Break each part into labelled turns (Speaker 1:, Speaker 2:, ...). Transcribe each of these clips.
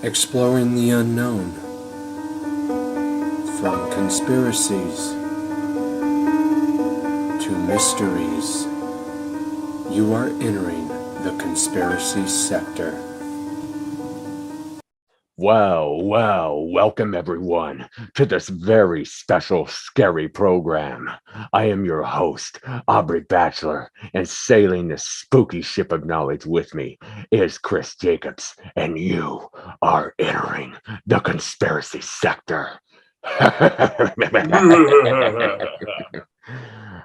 Speaker 1: Exploring the unknown. From conspiracies to mysteries, you are entering the conspiracy sector.
Speaker 2: Welcome everyone to this very special, scary program. I am your host, Aubrey Batchelor, and sailing the spooky ship of knowledge with me is Chris Jacobs, and you are entering the conspiracy sector.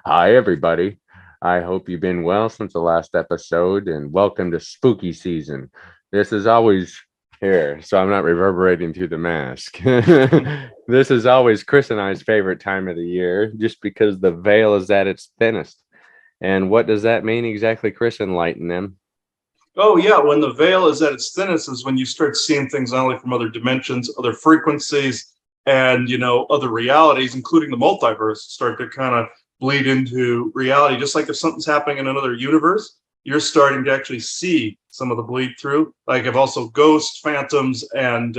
Speaker 2: Hi, everybody. I hope you've been well since the last episode, and welcome to spooky season. This is always here, so I'm not reverberating through the mask. This is always Chris and I's favorite time of the year, just because the veil is at its thinnest. And what does that mean exactly, Chris? Enlighten them.
Speaker 3: Oh yeah, when the veil is at its thinnest is when you start seeing things not only from other dimensions, other frequencies, and other realities, including the multiverse, start to kind of bleed into reality. Just like if something's happening in another universe, you're starting to actually see some of the bleed through. Like if also ghosts, phantoms, and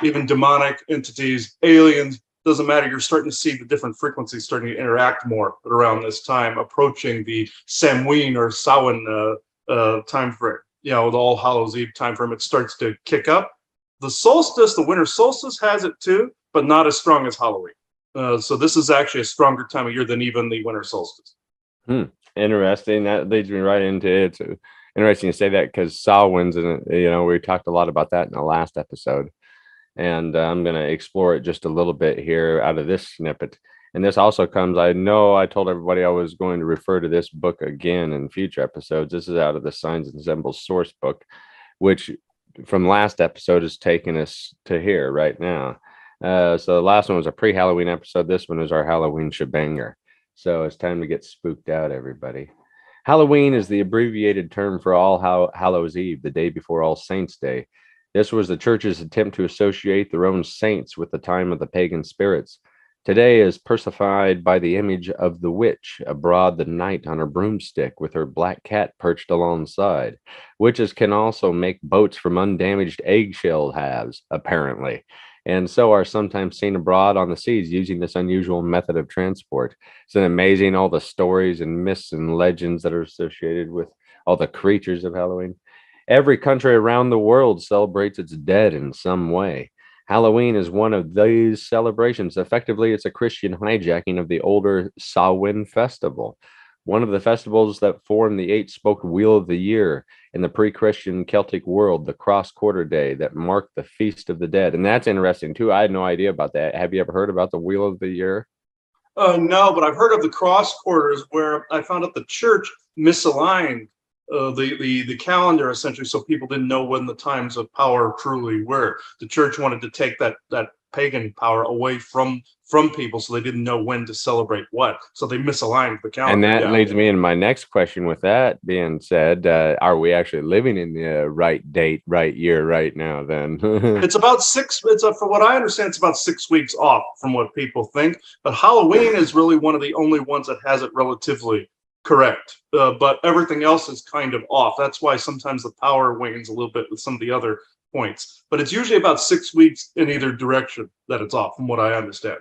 Speaker 3: even demonic entities, aliens. Doesn't matter. You're starting to see the different frequencies starting to interact more around this time, approaching the Samhain or Samhain time frame. The All Hallows Eve time frame, it starts to kick up. The solstice, the winter solstice has it too, but not as strong as Halloween. So this is actually a stronger time of year than even the winter solstice.
Speaker 2: Interesting. That leads me right into it. So interesting to say that because Samhain's, and we talked a lot about that in the last episode, and I'm going to explore it just a little bit here out of this snippet. And this also comes, I know I told everybody I was going to refer to this book again in future episodes. This is out of the Signs and Symbols source book, which from last episode is taking us to here right now. So the last one was a pre-Halloween episode. This one is our Halloween shebanger. So it's time to get spooked out, everybody. Halloween is the abbreviated term for All Hallows Eve, the day before All Saints' Day. This was the church's attempt to associate their own saints with the time of the pagan spirits. Today is personified by the image of the witch abroad the night on her broomstick with her black cat perched alongside. Witches can also make boats from undamaged eggshell halves, apparently, and so are sometimes seen abroad on the seas using this unusual method of transport. It's amazing all the stories and myths and legends that are associated with all the creatures of Halloween. Every country around the world celebrates its dead in some way. Halloween is one of these celebrations. Effectively, it's a Christian hijacking of the older Samhain festival, one of the festivals that formed the eight-spoked wheel of the year in the pre-Christian Celtic world, the cross-quarter day that marked the Feast of the Dead. And that's interesting, too. I had no idea about that. Have you ever heard about the wheel of the year?
Speaker 3: No, but I've heard of the cross quarters where I found out the church misaligned the calendar essentially, so people didn't know when the times of power truly were. The church wanted to take that pagan power away from people, so they didn't know when to celebrate what. So they misaligned the
Speaker 2: And
Speaker 3: calendar.
Speaker 2: that
Speaker 3: Yeah.
Speaker 2: leads me into my next question. With that being said, are we actually living in the right date, right year, right now? Then
Speaker 3: It's about six. For what I understand, it's about 6 weeks off from what people think. But Halloween is really one of the only ones that has it relatively correct. But everything else is kind of off. That's why sometimes the power wanes a little bit with some of the other points. But it's usually about 6 weeks in either direction that it's off, from what I understand.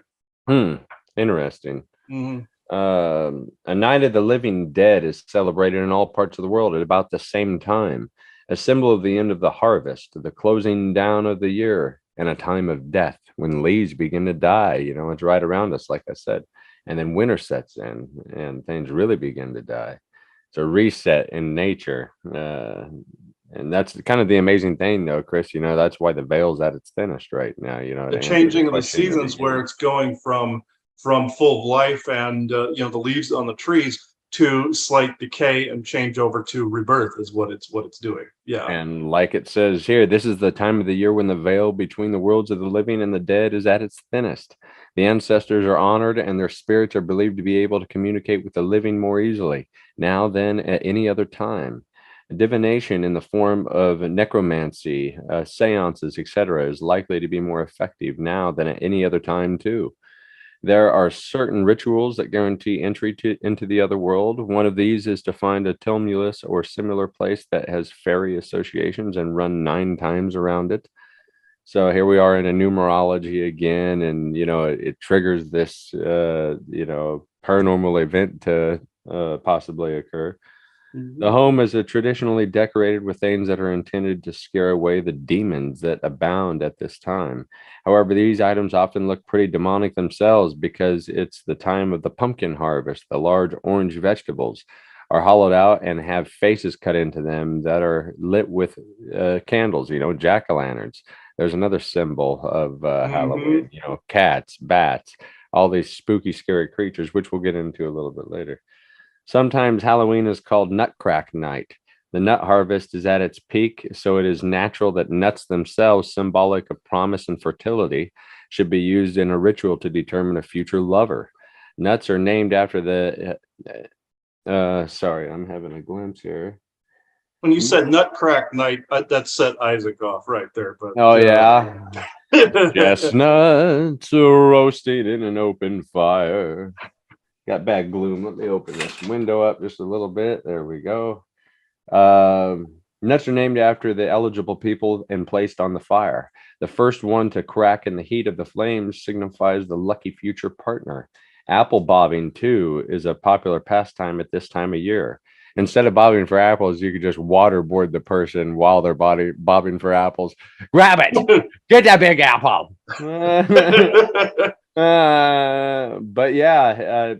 Speaker 2: Interesting.
Speaker 3: Mm-hmm.
Speaker 2: A Night of the Living Dead is celebrated in all parts of the world at about the same time, a symbol of the end of the harvest, the closing down of the year, and a time of death when leaves begin to die. It's right around us, like I said. And then winter sets in and things really begin to die. It's a reset in nature. And that's kind of the amazing thing, though, Chris. That's why the veil's at its thinnest right now.
Speaker 3: The
Speaker 2: To answer the
Speaker 3: changing of the
Speaker 2: question in the
Speaker 3: seasons, where
Speaker 2: beginning.
Speaker 3: it's going from full of life and the leaves on the trees to slight decay and change over to rebirth is what it's doing. Yeah.
Speaker 2: And like it says here, this is the time of the year when the veil between the worlds of the living and the dead is at its thinnest. The ancestors are honored and their spirits are believed to be able to communicate with the living more easily now than at any other time. Divination in the form of necromancy, seances, etc., is likely to be more effective now than at any other time, too. There are certain rituals that guarantee entry into the other world. One of these is to find a tumulus or similar place that has fairy associations and run 9 times around it. So here we are in a numerology again, and it triggers this paranormal event to possibly occur. The
Speaker 3: Mhm.
Speaker 2: home is traditionally decorated with things that are intended to scare away the demons that abound at this time. However, these items often look pretty demonic themselves because it's the time of the pumpkin harvest. The large orange vegetables are hollowed out and have faces cut into them that are lit with candles, jack-o'-lanterns. There's another symbol of Halloween,
Speaker 3: Mhm.
Speaker 2: cats, bats, all these spooky, scary creatures, which we'll get into a little bit later. Sometimes Halloween is called Nutcrack Night. The nut harvest is at its peak, so it is natural that nuts themselves, symbolic of promise and fertility, should be used in a ritual to determine a future lover. Nuts are named after the. Sorry, I'm having a glimpse here.
Speaker 3: When you said Nutcrack Night, that set Isaac off right there. But
Speaker 2: Oh yeah, chestnuts roasted in an open fire. Got bad gloom. Let me open this window up just a little bit. There we go. Nuts are named after the eligible people and placed on the fire. The first one to crack in the heat of the flames signifies the lucky future partner. Apple bobbing, too, is a popular pastime at this time of year. Instead of bobbing for apples, you could just waterboard the person while they're bobbing for apples. Grab it! Get that big apple! But yeah,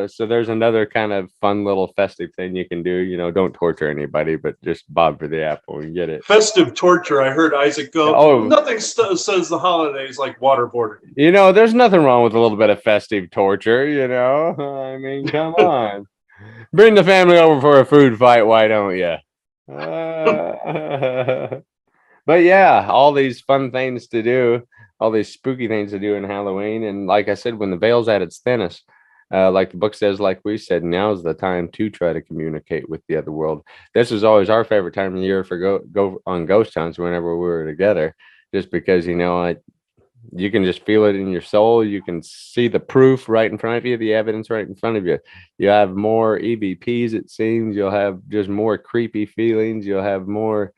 Speaker 2: so there's another kind of fun little festive thing you can do. Don't torture anybody, but just bob for the apple and get it.
Speaker 3: Festive torture. I heard Isaac go.
Speaker 2: Oh,
Speaker 3: Nothing says the holidays like waterboarding.
Speaker 2: there's nothing wrong with a little bit of festive torture. I mean, come on, bring the family over for a food fight. Why don't you? But yeah, all these fun things to do, all these spooky things to do in Halloween. And like I said, when the veil's at its thinnest, like the book says, like we said, now's the time to try to communicate with the other world. This is always our favorite time of the year for go on ghost hunts whenever we were together, just because you can just feel it in your soul. You can see the proof right in front of you, the evidence right in front of you. You have more EVPs, it seems. You'll have just more creepy feelings. You'll have more.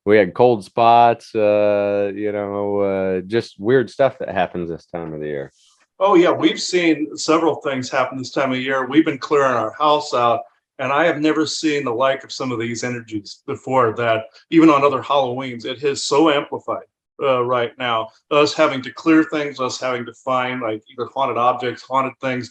Speaker 2: We had cold spots, just weird stuff that happens this time of the year.
Speaker 3: Oh yeah, we've seen several things happen this time of year. We've been clearing our house out, and I have never seen the like of some of these energies before. That even on other Halloweens, it has so amplified right now. Us having to clear things, us having to find like either haunted objects, haunted things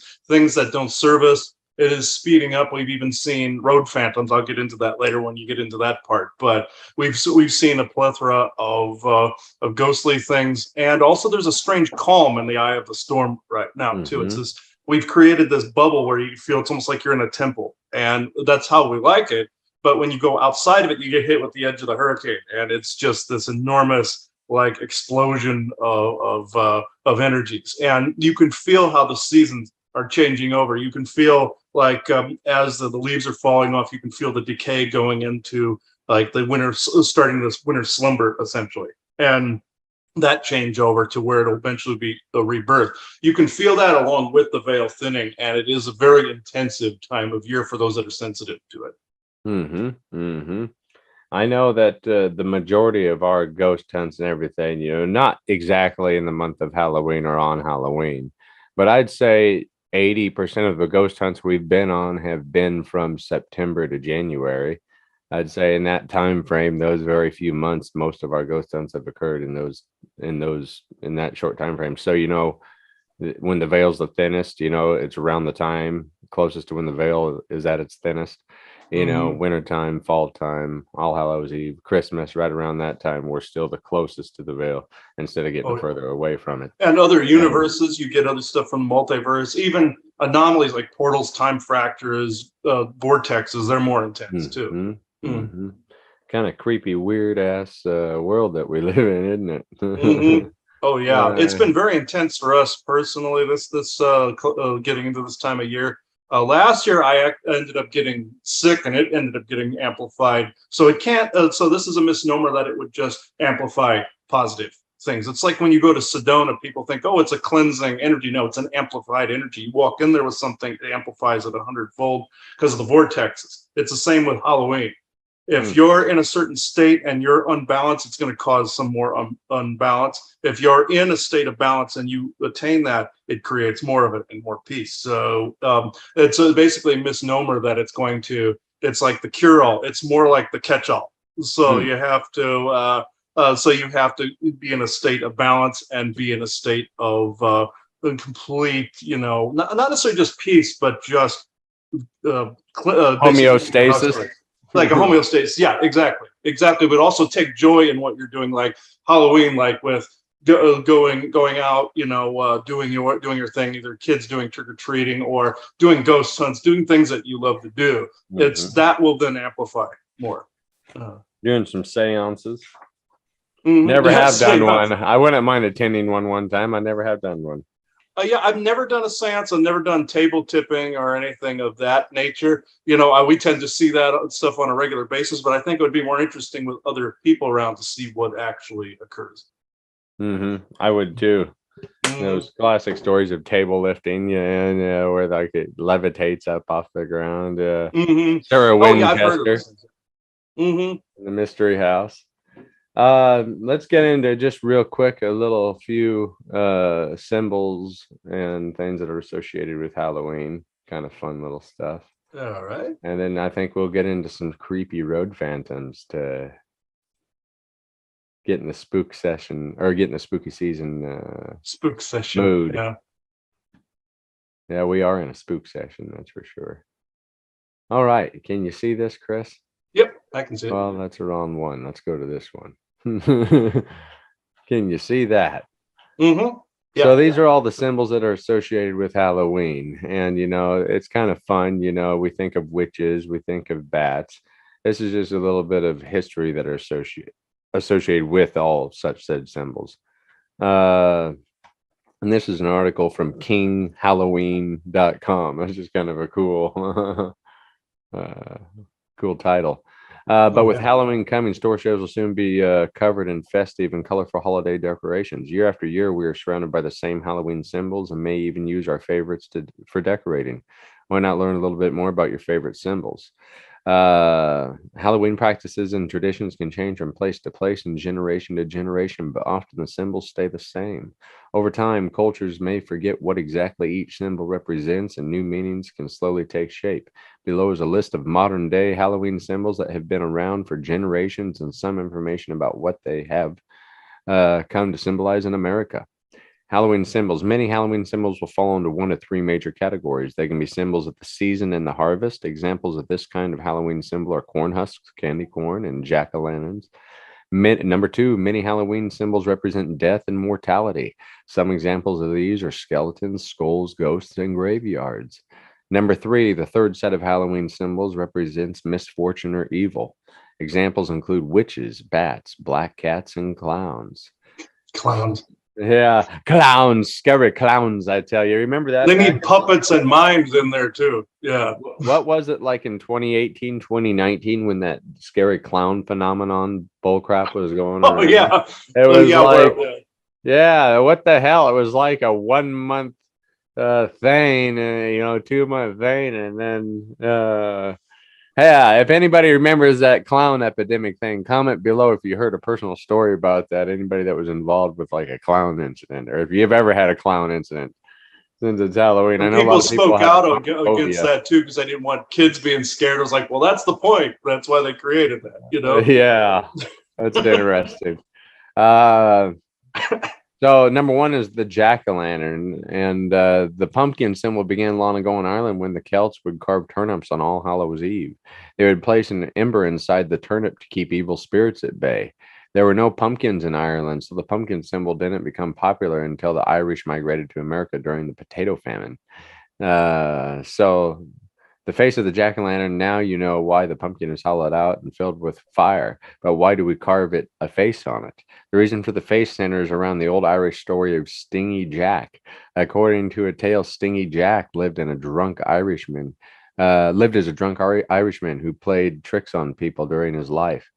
Speaker 3: that don't serve us. It is speeding up. We've even seen road phantoms. I'll get into that later when you get into that part. But we've seen a plethora of ghostly things, and also there's a strange calm in the eye of the storm right now too. It's this we've created this bubble where you feel it's almost like you're in a temple, and that's how we like it. But when you go outside of it, you get hit with the edge of the hurricane, and it's just this enormous like explosion of energies, and you can feel how the seasons are changing over. You can feel like as the leaves are falling off, you can feel the decay going into like the winter, starting this winter slumber essentially, and that changeover to where it'll eventually be a rebirth. You can feel that along with the veil thinning, and it is a very intensive time of year for those that are sensitive to it.
Speaker 2: I know that the majority of our ghost hunts and everything, not exactly in the month of Halloween or on Halloween, but I'd say 80% of the ghost hunts we've been on have been from September to January. I'd say in that time frame, those very few months, most of our ghost hunts have occurred in that short time frame. So when the veil's the thinnest, it's around the time closest to when the veil is at its thinnest.
Speaker 3: Mhm.
Speaker 2: Wintertime, fall time, All Hallows Eve, Christmas, right around that time, we're still the closest to the veil instead of getting
Speaker 3: Oh,
Speaker 2: further away from it.
Speaker 3: and other
Speaker 2: And
Speaker 3: universes, you get other stuff from the multiverse, even anomalies like portals, time fractures, vortexes. They're more intense too.
Speaker 2: hmm
Speaker 3: Mm.
Speaker 2: hmm kind of creepy, weird ass world that we live in, isn't
Speaker 3: Hmm.
Speaker 2: it?
Speaker 3: Oh yeah, it's been very intense for us personally. This getting into this time of year. Last year, ended up getting sick, and it ended up getting amplified. So it can't. So this is a misnomer that it would just amplify positive things. It's like when you go to Sedona, people think, "Oh, it's a cleansing energy." No, it's an amplified energy. You walk in there with something, it amplifies it 100-fold because of the vortexes. It's the same with Halloween. If you're in a certain state and you're unbalanced, it's going to cause some more unbalance. If you're in a state of balance and you attain that, it creates more of it and more peace. So it's basically a misnomer that it's like the cure-all. It's more like the catch-all. So you have to be in a state of balance and be in a state of complete, not necessarily just peace, but just
Speaker 2: Homeostasis.
Speaker 3: Like a homeostasis. Yeah, exactly. But also take joy in what you're doing, like Halloween, like with going out, doing your thing, either kids doing trick-or-treating or doing ghost hunts, doing things that you love to do. That will then amplify more.
Speaker 2: Doing some seances. Never have done one. I wouldn't mind attending one time. I never have done one.
Speaker 3: Yeah, I've never done a seance. I've never done table tipping or anything of that nature. We tend to see that stuff on a regular basis, but I think it would be more interesting with other people around to see what actually occurs.
Speaker 2: I would too. Those classic stories of table lifting, where like it levitates up off the ground. Sarah Winchester in the Mystery House. Let's get into just real quick a few symbols and things that are associated with Halloween. Kind of fun little stuff.
Speaker 3: All right.
Speaker 2: And then I think we'll get into some creepy road phantoms to get in the spook session or get in the spooky season
Speaker 3: spook session
Speaker 2: mood. Yeah, we are in a spook session, that's for sure. All right. Can you see this, Chris?
Speaker 3: Yep, I can see it.
Speaker 2: Well, that's the wrong one. Let's go to this one. Can you see that?
Speaker 3: Yep.
Speaker 2: So these are all the symbols that are associated with Halloween. And, it's kind of fun. We think of witches, we think of bats. This is just a little bit of history that are associated with all such said symbols. And this is an article from kinghalloween.com. That's just kind of a cool title. But with Halloween coming, store shelves will soon be covered in festive and colorful holiday decorations. Year after year, we are surrounded by the same Halloween symbols and may even use our favorites for decorating. Why not learn a little bit more about your favorite symbols? Halloween practices and traditions can change from place to place and generation to generation, but often the symbols stay the same. Over time, cultures may forget what exactly each symbol represents, and new meanings can slowly take shape. Below is a list of modern day Halloween symbols that have been around for generations and some information about what they have come to symbolize in America. Halloween symbols. Many Halloween symbols will fall into one of three major categories. They can be symbols of the season and the harvest. Examples of this kind of Halloween symbol are corn husks, candy corn, and jack-o'-lanterns. Number two, many Halloween symbols represent death and mortality. Some examples of these are skeletons, skulls, ghosts, and graveyards. Number three, the third set of Halloween symbols represents misfortune or evil. Examples include witches, bats, black cats, and clowns.
Speaker 3: Clowns.
Speaker 2: Yeah, clowns, scary clowns, I tell you. Remember that?
Speaker 3: They need puppets and mimes in there too. Yeah.
Speaker 2: What was it like in 2018, 2019 when that scary clown phenomenon bullcrap was going on?
Speaker 3: Oh, yeah.
Speaker 2: It was what the hell? It was like a 1 month thing, 2 month thing, and then if anybody remembers that clown epidemic thing, comment below if you heard a personal story about that. Anybody that was involved with like a clown incident, or if you've ever had a clown incident since it's Halloween. I know
Speaker 3: people
Speaker 2: a lot of people
Speaker 3: spoke out against that too because they didn't want kids being scared. I was like, well, that's the point. That's why they created that.
Speaker 2: Yeah, that's interesting. So number one is the jack-o'-lantern, and the pumpkin symbol began long ago in Ireland when the Celts would carve turnips on All Hallows Eve. They would place an ember inside the turnip to keep evil spirits at bay. There were no pumpkins in Ireland, so the pumpkin symbol didn't become popular until the Irish migrated to America during the potato famine. So the face of the jack-o'-lantern, now you know why the pumpkin is hollowed out and filled with fire, but why do we carve a face on it? The reason for the face centers around the old Irish story of Stingy Jack. According to a tale, Stingy Jack lived as a drunk Irishman who played tricks on people during his life.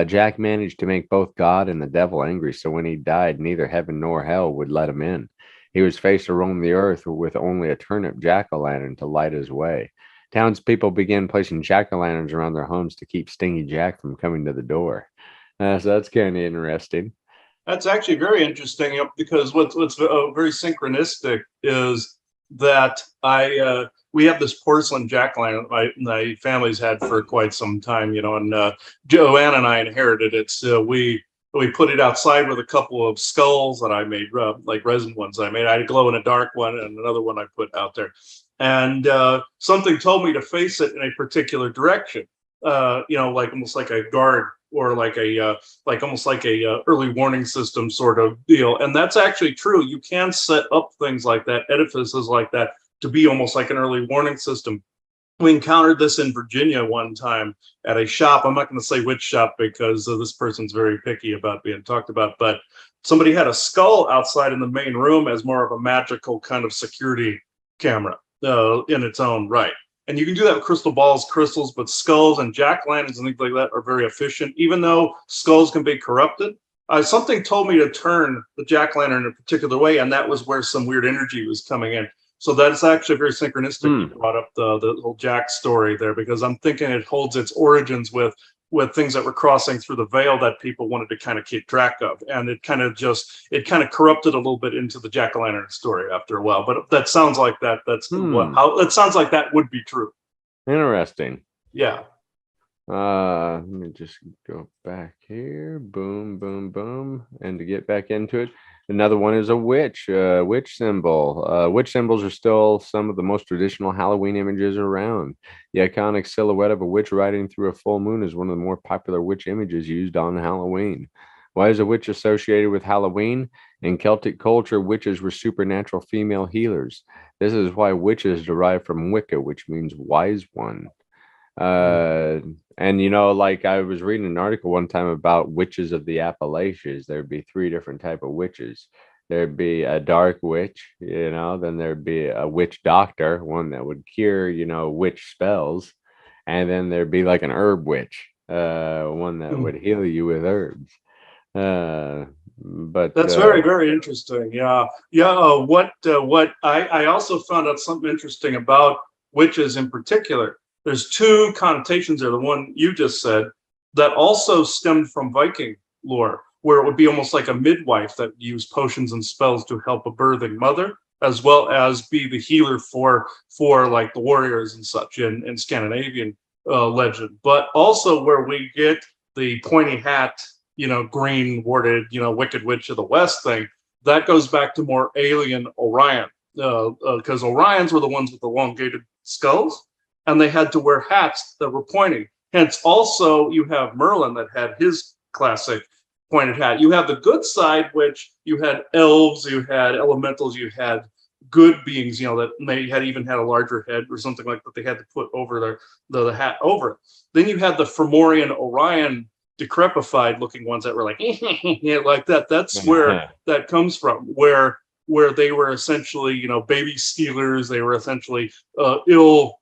Speaker 2: Jack managed to make both God and the devil angry, so when he died, neither heaven nor hell would let him in. He was faced to roam the earth with only a turnip jack-o'-lantern to light his way. Townspeople began placing jack-o'-lanterns around their homes to keep Stingy Jack from coming to the door. So that's kind of interesting.
Speaker 3: That's actually very interesting, because what's very synchronistic is that we have this porcelain jack-o'-lantern my family's had for quite some time, and Joanne and I inherited it. So we put it outside with a couple of skulls that I made, like resin ones I made. I had a glow in a dark one and another one I put out there. And something told me to face it in a particular direction, like almost like a guard, or like almost like a early warning system sort of deal. And that's actually true. You can set up things like that, edifices like that, to be almost like an early warning system. We encountered this in Virginia one time at a shop. I'm not going to say which shop because this person's very picky about being talked about, but somebody had a skull outside in the main room as more of a magical kind of security camera in its own right. And you can do that with crystal balls, crystals, but skulls and jack-o'-lanterns and things like that are very efficient, even though skulls can be corrupted. Something told me to turn the jack-o'-lantern in a particular way, and that was where some weird energy was coming in. So that's actually very synchronistic. You brought up the whole Jack story there, because I'm thinking it holds its origins with things that were crossing through the veil that people wanted to kind of keep track of, and it kind of corrupted a little bit into the jack-o'-lantern story after a while. But that sounds like it sounds like that would be true.
Speaker 2: Interesting.
Speaker 3: Yeah.
Speaker 2: Let me just go back here. Boom, boom, boom. And to get back into it, another one is a witch symbol. Witch symbols are still some of the most traditional Halloween images around. The iconic silhouette of a witch riding through a full moon is one of the more popular witch images used on Halloween. Why is a witch associated with Halloween? In Celtic culture, witches were supernatural female healers. This is why witches derive from Wicca, which means wise one. And like I was reading an article one time about witches of the Appalachians. There'd be 3 different type of witches. There'd be a dark witch, then there'd be a witch doctor, one that would cure, witch spells. And then there'd be like an herb witch, one that would heal you with herbs. But
Speaker 3: that's very, very interesting. Yeah. What I also found out something interesting about witches in particular. There's 2 connotations there. The one you just said that also stemmed from Viking lore, where it would be almost like a midwife that used potions and spells to help a birthing mother, as well as be the healer for like the warriors and such in Scandinavian legend. But also where we get the pointy hat, green warded, Wicked Witch of the West thing, that goes back to more alien Orion, because Orions were the ones with the elongated skulls. And they had to wear hats that were pointing. Hence, also, you have Merlin that had his classic pointed hat. You have the good side, which you had elves, you had elementals, you had good beings, that may had even had a larger head or something like that. They had to put over the hat over it. Then you had the Fomorian Orion decrepified looking ones that were like, like that. That's where that comes from, where they were essentially, baby stealers. They were essentially ill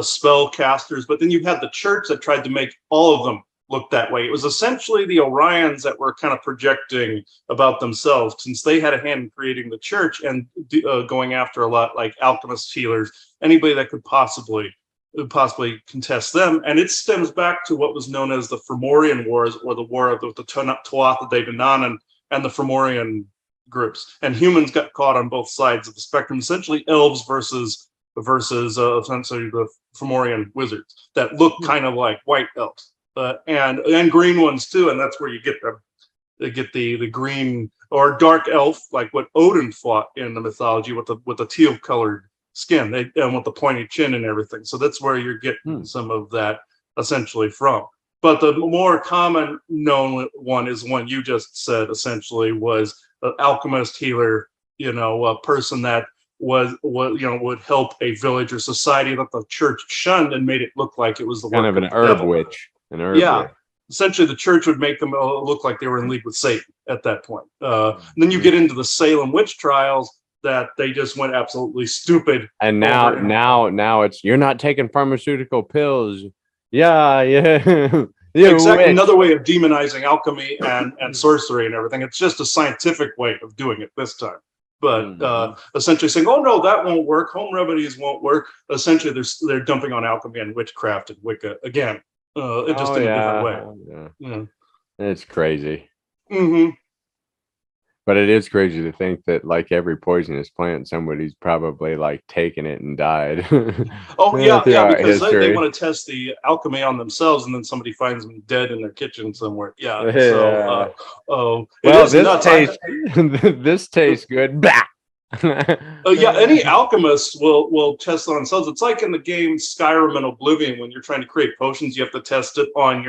Speaker 3: spell casters. But then you had the church that tried to make all of them look that way. It was essentially the Orions that were kind of projecting about themselves, since they had a hand in creating the church and going after a lot like alchemists, healers, anybody that could possibly contest them. And it stems back to what was known as the Fomorian Wars, or the War of the Tuatha De Danann and the Fomorian groups. And humans got caught on both sides of the spectrum, essentially elves versus essentially the Fomorian wizards that look kind of like white elves, and green ones too. And that's where you get them. They get the green or dark elf, like what Odin fought in the mythology, with the teal colored skin, and with the pointy chin and everything. So that's where you're getting some of that essentially from. But the more common known one is one you just said, essentially was an alchemist, healer, a person that would help a village or society that the church shunned and made it look like it was the
Speaker 2: kind of an herb witch. Witch.
Speaker 3: Essentially the church would make them look like they were in league with Satan at that point. And then you get into the Salem witch trials, that they just went absolutely stupid.
Speaker 2: And now it's, you're not taking pharmaceutical pills. Yeah.
Speaker 3: Exactly. Another way of demonizing alchemy and sorcery and everything. It's just a scientific way of doing it this time. but essentially saying, "Oh no, that won't work. Home remedies won't work." Essentially, they're dumping on alchemy and witchcraft and Wicca again, just in a different way.
Speaker 2: Yeah.
Speaker 3: Yeah.
Speaker 2: It's crazy.
Speaker 3: Hmm.
Speaker 2: But it is crazy to think that, like every poisonous plant, somebody's probably like taken it and died.
Speaker 3: Oh yeah,
Speaker 2: throughout
Speaker 3: because they
Speaker 2: history.
Speaker 3: want to test the alchemy on themselves, and then somebody finds them dead in their kitchen somewhere. Yeah.
Speaker 2: Yeah.
Speaker 3: So, it
Speaker 2: Well,
Speaker 3: is
Speaker 2: this
Speaker 3: nuts.
Speaker 2: tastes this tastes good. Bah!
Speaker 3: Yeah, any alchemist will test it on themselves. It's like in the game Skyrim and Oblivion, when you're trying to create potions, you have to test it on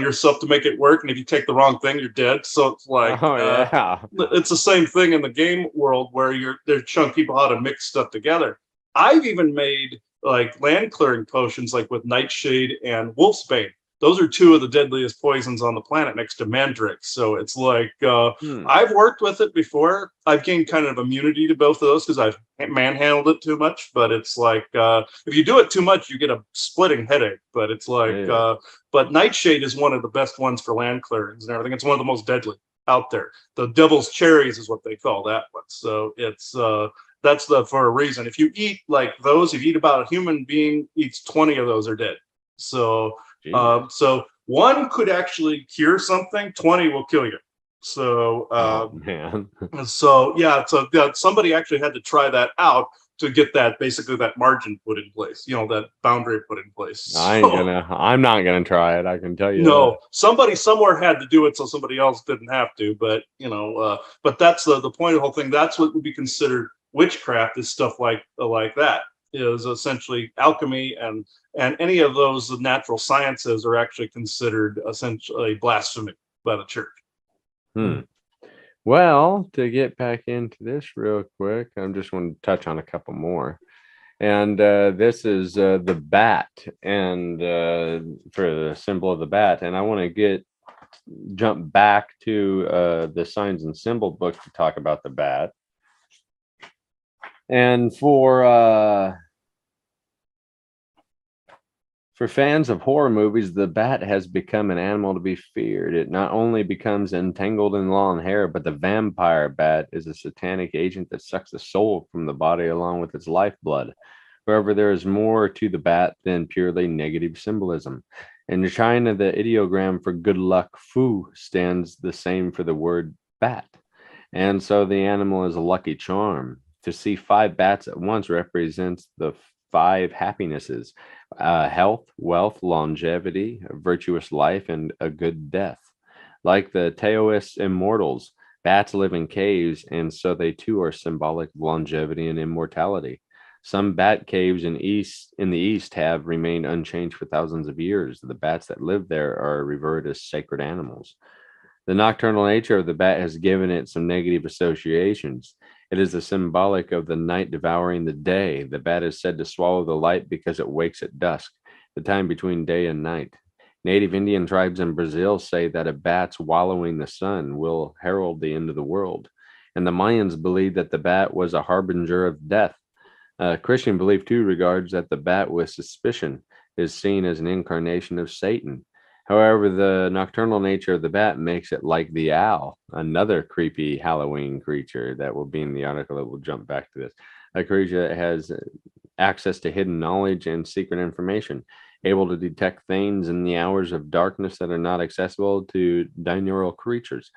Speaker 3: yourself to make it work. And if you take the wrong thing, you're dead. So it's like, it's the same thing in the game world where they're showing people how to mix stuff together. I've even made like land clearing potions, like with Nightshade and Wolfsbane. Those are two of the deadliest poisons on the planet next to Mandrake. So it's like, I've worked with it before. I've gained kind of immunity to both of those because I've manhandled it too much. But it's like, if you do it too much, you get a splitting headache. But it's like, but Nightshade is one of the best ones for land clearings and everything. It's one of the most deadly out there. The Devil's Cherries is what they call that one. So it's, that's for a reason. If you eat like those, if you eat about a human being eats 20 of those are dead. So, so one could actually cure something, 20 will kill you. So,
Speaker 2: man.
Speaker 3: So somebody actually had to try that out to get that, basically that margin put in place, that boundary put in place.
Speaker 2: I'm not gonna try it. I can tell you.
Speaker 3: No, somebody somewhere had to do it so somebody else didn't have to. But but that's the point of the whole thing. That's what would be considered witchcraft, is stuff like that. Is essentially alchemy and any of those natural sciences are actually considered essentially blasphemy by the church.
Speaker 2: Well, to get back into this real quick, I'm just want to touch on a couple more. And this is the bat, and for the symbol of the bat. And I want to jump back to the signs and symbol book to talk about the bat. And for fans of horror movies, the bat has become an animal to be feared. It not only becomes entangled in long hair, but the vampire bat is a satanic agent that sucks the soul from the body along with its lifeblood. However, there is more to the bat than purely negative symbolism. In China, the ideogram for good luck, fu, stands the same for the word bat. And so the animal is a lucky charm. To see 5 bats at once represents the 5 happinesses: health, wealth, longevity, a virtuous life, and a good death. Like the Taoist immortals, bats live in caves, and so they too are symbolic of longevity and immortality. Some bat caves in the east have remained unchanged for thousands of years. The bats that live there are revered as sacred animals. The nocturnal nature of the bat has given it some negative associations. It is the symbolic of the night devouring the day. The bat is said to swallow the light because it wakes at dusk, the time between day and night. Native Indian tribes in Brazil say that a bat swallowing the sun will herald the end of the world. And the Mayans believed that the bat was a harbinger of death. Christian belief too regards that the bat with suspicion is seen as an incarnation of Satan. However, the nocturnal nature of the bat makes it like the owl, another creepy Halloween creature that will be in the article that will jump back to this. A creature that has access to hidden knowledge and secret information, able to detect things in the hours of darkness that are not accessible to diurnal creatures.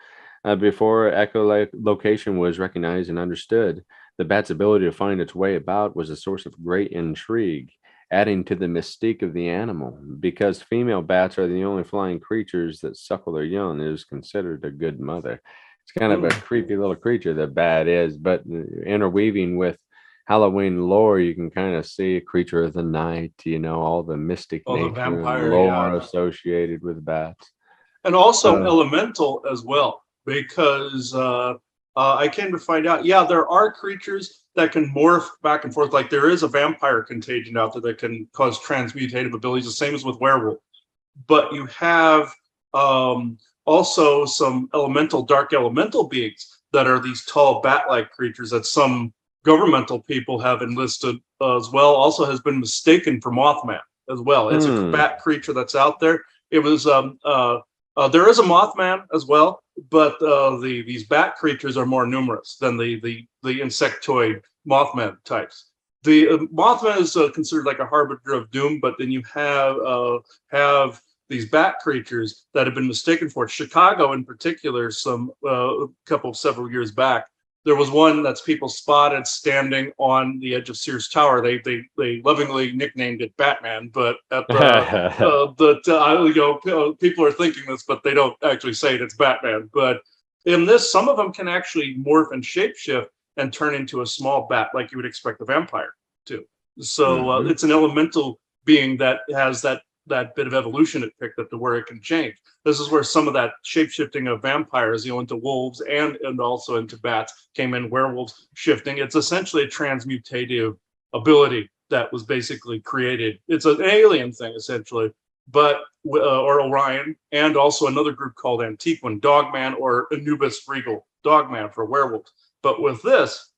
Speaker 2: Before echolocation was recognized and understood, the bat's ability to find its way about was a source of great intrigue, adding to the mystique of the animal. Because female bats are the only flying creatures that suckle their young, it is considered a good mother. It's kind of a creepy little creature, the bat is, but interweaving with Halloween lore, you can kind of see a creature of the night, all the mystic nature
Speaker 3: the vampire,
Speaker 2: and lore associated with bats.
Speaker 3: And also elemental as well, because I came to find out, there are creatures that can morph back and forth. Like there is a vampire contagion out there that can cause transmutative abilities, the same as with werewolf. But you have also some dark elemental beings that are these tall bat-like creatures that some governmental people have enlisted as well. Also has been mistaken for Mothman as well. It's a bat creature that's out there. It was There is a Mothman as well, but these bat creatures are more numerous than the insectoid Mothman types. The Mothman is considered like a harbinger of doom, but then you have these bat creatures that have been mistaken for it. Chicago, in particular, several years back, there was one that's people spotted standing on the edge of Sears Tower. They lovingly nicknamed it Batman, but at people are thinking this, but they don't actually say it. It's Batman. But in this, some of them can actually morph and shapeshift and turn into a small bat, like you would expect a vampire to. So it's an elemental being that has that bit of evolution it picked up to where it can change. This is where some of that shape-shifting of vampires, into wolves and also into bats came in, werewolves shifting. It's essentially a transmutative ability that was basically created. It's an alien thing, essentially, but or Orion, and also another group called Antiquan, Dogman, or Anubis regal, Dogman for werewolves. But with this,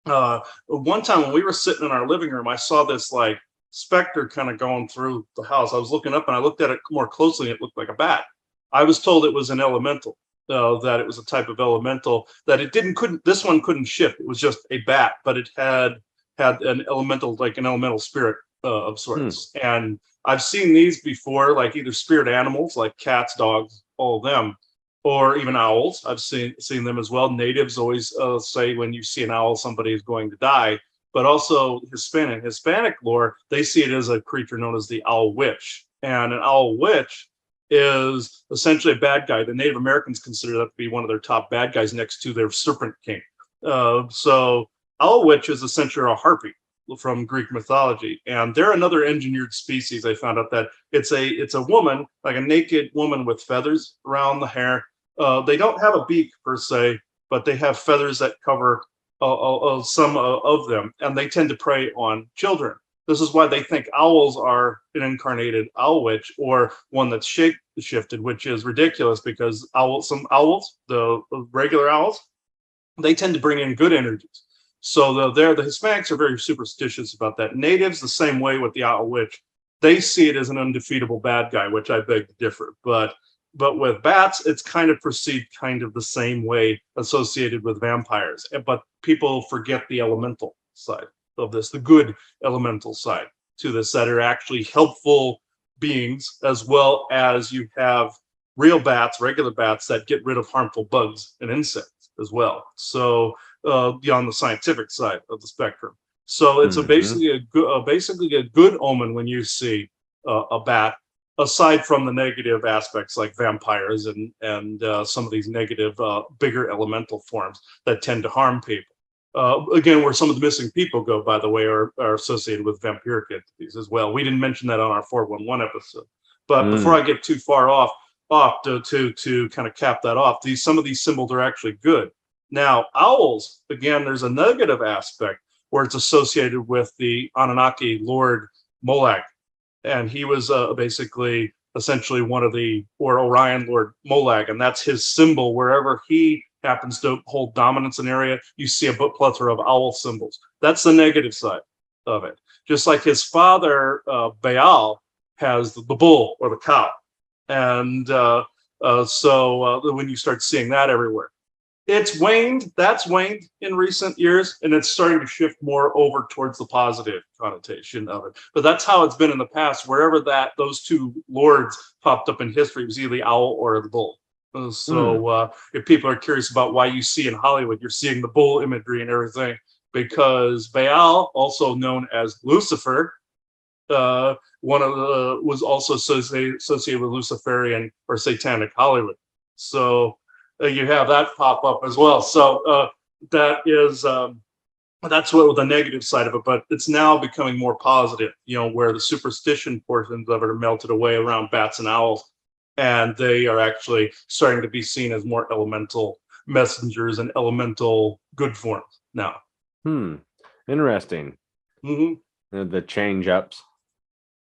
Speaker 3: one time when we were sitting in our living room, I saw this like specter kind of going through the house. I was looking up and I looked at it more closely and it looked like a bat. I was told it was an elemental, that it was a type of elemental that this one couldn't shift. It was just a bat, but it had an elemental, like an elemental spirit of sorts. And I've seen these before, like either spirit animals, like cats, dogs, all of them, or even owls. I've seen them as well. Natives always say when you see an owl, somebody is going to die. But also Hispanic lore, they see it as a creature known as the owl witch. And an owl witch is essentially a bad guy. The Native Americans consider that to be one of their top bad guys next to their serpent king. So owl witch is essentially a harpy from Greek mythology. And they're another engineered species. I found out that it's a woman, like a naked woman with feathers around the hair. They don't have a beak per se, but they have feathers that cover some of them, and they tend to prey on children. This is why they think owls are an incarnated owl witch, or one that's shape-shifted, which is ridiculous because some owls, the regular owls, they tend to bring in good energies. So the Hispanics are very superstitious about that. Natives, the same way with the owl witch. They see it as an undefeatable bad guy, which I beg to differ. But with bats, it's kind of perceived kind of the same way associated with vampires. But people forget the elemental side of this, the good elemental side to this, that are actually helpful beings, as well as you have real bats, regular bats that get rid of harmful bugs and insects as well. So on the scientific side of the spectrum. So it's basically a good omen when you see a bat, aside from the negative aspects like vampires and some of these negative, bigger elemental forms that tend to harm people. Again, where some of the missing people go, by the way, are associated with vampiric entities as well. We didn't mention that on our 411 episode. But before I get too far off to kind of cap that off, some of these symbols are actually good. Now, owls, again, there's a negative aspect where it's associated with the Anunnaki Lord Molag. And he was basically essentially or Orion Lord Molag, and that's his symbol. Wherever he happens to hold dominance in an area, you see a plethora of owl symbols. That's the negative side of it. Just like his father, Baal, has the bull or the cow. And so when you start seeing that everywhere, that's waned in recent years, and it's starting to shift more over towards the positive connotation of it. But that's how it's been in the past. Wherever those two lords popped up in history, it was either the owl or the bull. So if people are curious about why you see in Hollywood, you're seeing the bull imagery and everything, because Baal, also known as Lucifer, was also associated with Luciferian or Satanic Hollywood. So you have that pop up as well. So that's what the negative side of it, but it's now becoming more positive, where the superstition portions of it are melted away around bats and owls, and they are actually starting to be seen as more elemental messengers and elemental good forms now.
Speaker 2: Interesting. The change ups.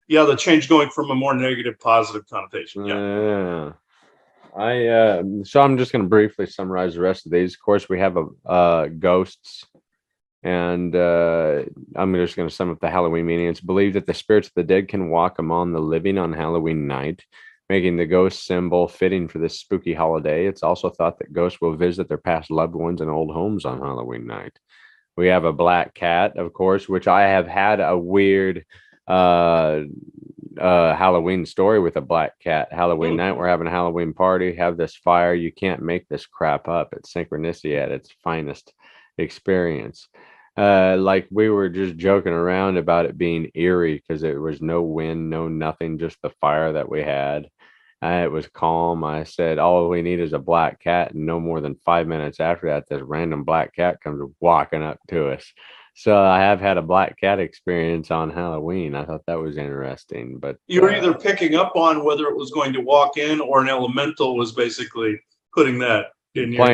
Speaker 3: Yeah, the change going from a more negative positive connotation.
Speaker 2: Yeah. So I'm just going to briefly summarize the rest of these. Of course, we have ghosts, and I'm just going to sum up the Halloween meaning. It's believed that the spirits of the dead can walk among the living on Halloween night, making the ghost symbol fitting for this spooky holiday. It's also thought that ghosts will visit their past loved ones in old homes on Halloween night. We have a black cat, of course, which I have had a weird Halloween story with a black cat. Halloween night, we're having a Halloween party, have this fire. You can't make this crap up. It's synchronicity at its finest experience. Like we were just joking around about it being eerie because there was no wind, no nothing, just the fire that we had. It was calm. I said, all we need is a black cat. And no more than 5 minutes after that, this random black cat comes walking up to us. So I have had a black cat experience on Halloween. I thought that was interesting. But
Speaker 3: You were either picking up on whether it was going to walk in or an elemental was basically putting that in your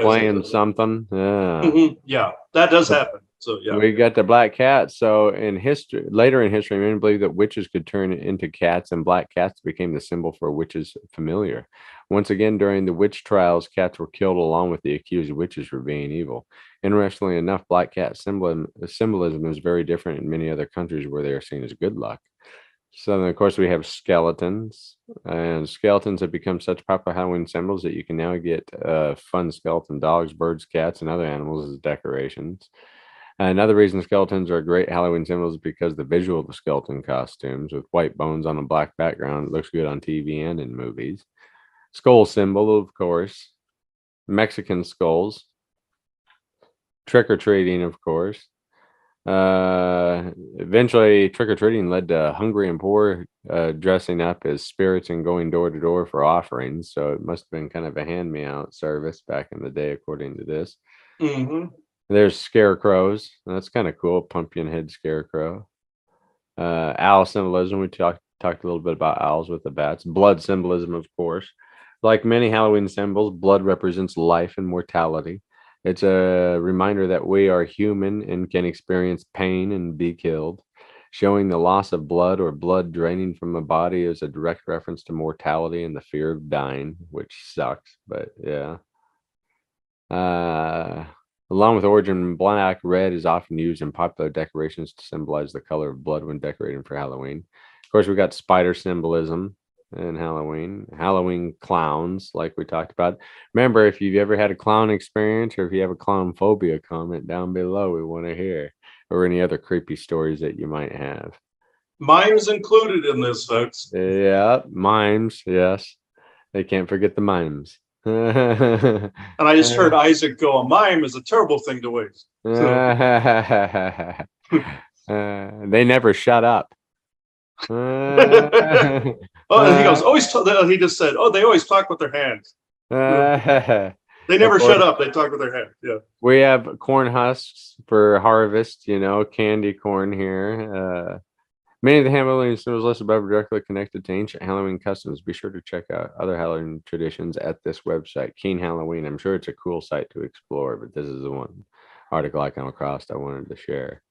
Speaker 2: playing something. Yeah.
Speaker 3: Mm-hmm. Yeah, that does happen. So yeah,
Speaker 2: we got the black cat. So in history, later in history, many believe that witches could turn into cats, and black cats became the symbol for witches' familiar. Once again, during the witch trials, cats were killed along with the accused witches for being evil. Interestingly enough, black cat symbolism is very different in many other countries where they are seen as good luck. So then, of course, we have skeletons, and skeletons have become such popular Halloween symbols that you can now get fun skeleton dogs, birds, cats, and other animals as decorations. Another reason skeletons are great Halloween symbols is because the visual of the skeleton costumes with white bones on a black background looks good on TV and in movies. Skull symbol, of course. Mexican skulls. Trick-or-treating, of course. Eventually, trick-or-treating led to hungry and poor dressing up as spirits and going door to door for offerings. So it must have been kind of a hand-me-out service back in the day, according to this.
Speaker 3: Mm-hmm.
Speaker 2: There's scarecrows. That's kind of cool. Pumpkin head scarecrow. Owl symbolism. We talked a little bit about owls with the bats. Blood symbolism, of course. Like many Halloween symbols, blood represents life and mortality. It's a reminder that we are human and can experience pain and be killed. Showing the loss of blood or blood draining from a body is a direct reference to mortality and the fear of dying, which sucks, but yeah. Along with origin, black, red is often used in popular decorations to symbolize the color of blood when decorating for Halloween. Of course, we got spider symbolism in Halloween. Halloween clowns, like we talked about. Remember, if you've ever had a clown experience or if you have a clown phobia, comment down below. We want to hear. Or any other creepy stories that you might have.
Speaker 3: Mimes included in this, folks.
Speaker 2: Yeah, mimes. Yes. They can't forget the mimes.
Speaker 3: And I just heard Isaac go, a mime is a terrible thing to waste.
Speaker 2: They never shut up.
Speaker 3: Oh, and he goes, he just said, they always talk with their hands. They never shut up. They talk with their hands. Yeah.
Speaker 2: We have corn husks for harvest, candy corn here. Many of the Halloween symbols listed above are directly connected to ancient Halloween customs. Be sure to check out other Halloween traditions at this website, Keen Halloween. I'm sure it's a cool site to explore, but this is the one article I come across I wanted to share.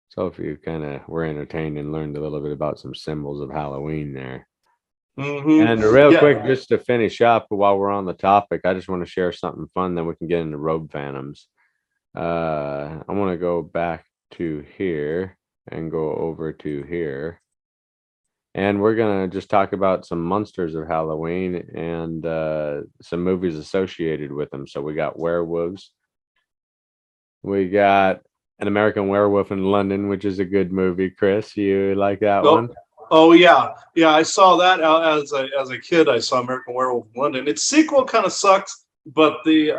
Speaker 2: So if you kind of were entertained and learned a little bit about some symbols of Halloween there.
Speaker 3: Mm-hmm.
Speaker 2: And real quick, just to finish up while we're on the topic, I just want to share something fun, then we can get into Robe Phantoms. I want to go back to here and go over to here. And we're going to just talk about some monsters of Halloween and some movies associated with them. So we got werewolves. We got An American Werewolf in London, which is a good movie. Chris, you like that one?
Speaker 3: Oh yeah, I saw that as a kid. I saw American Werewolf in London. Its sequel kind of sucks, but the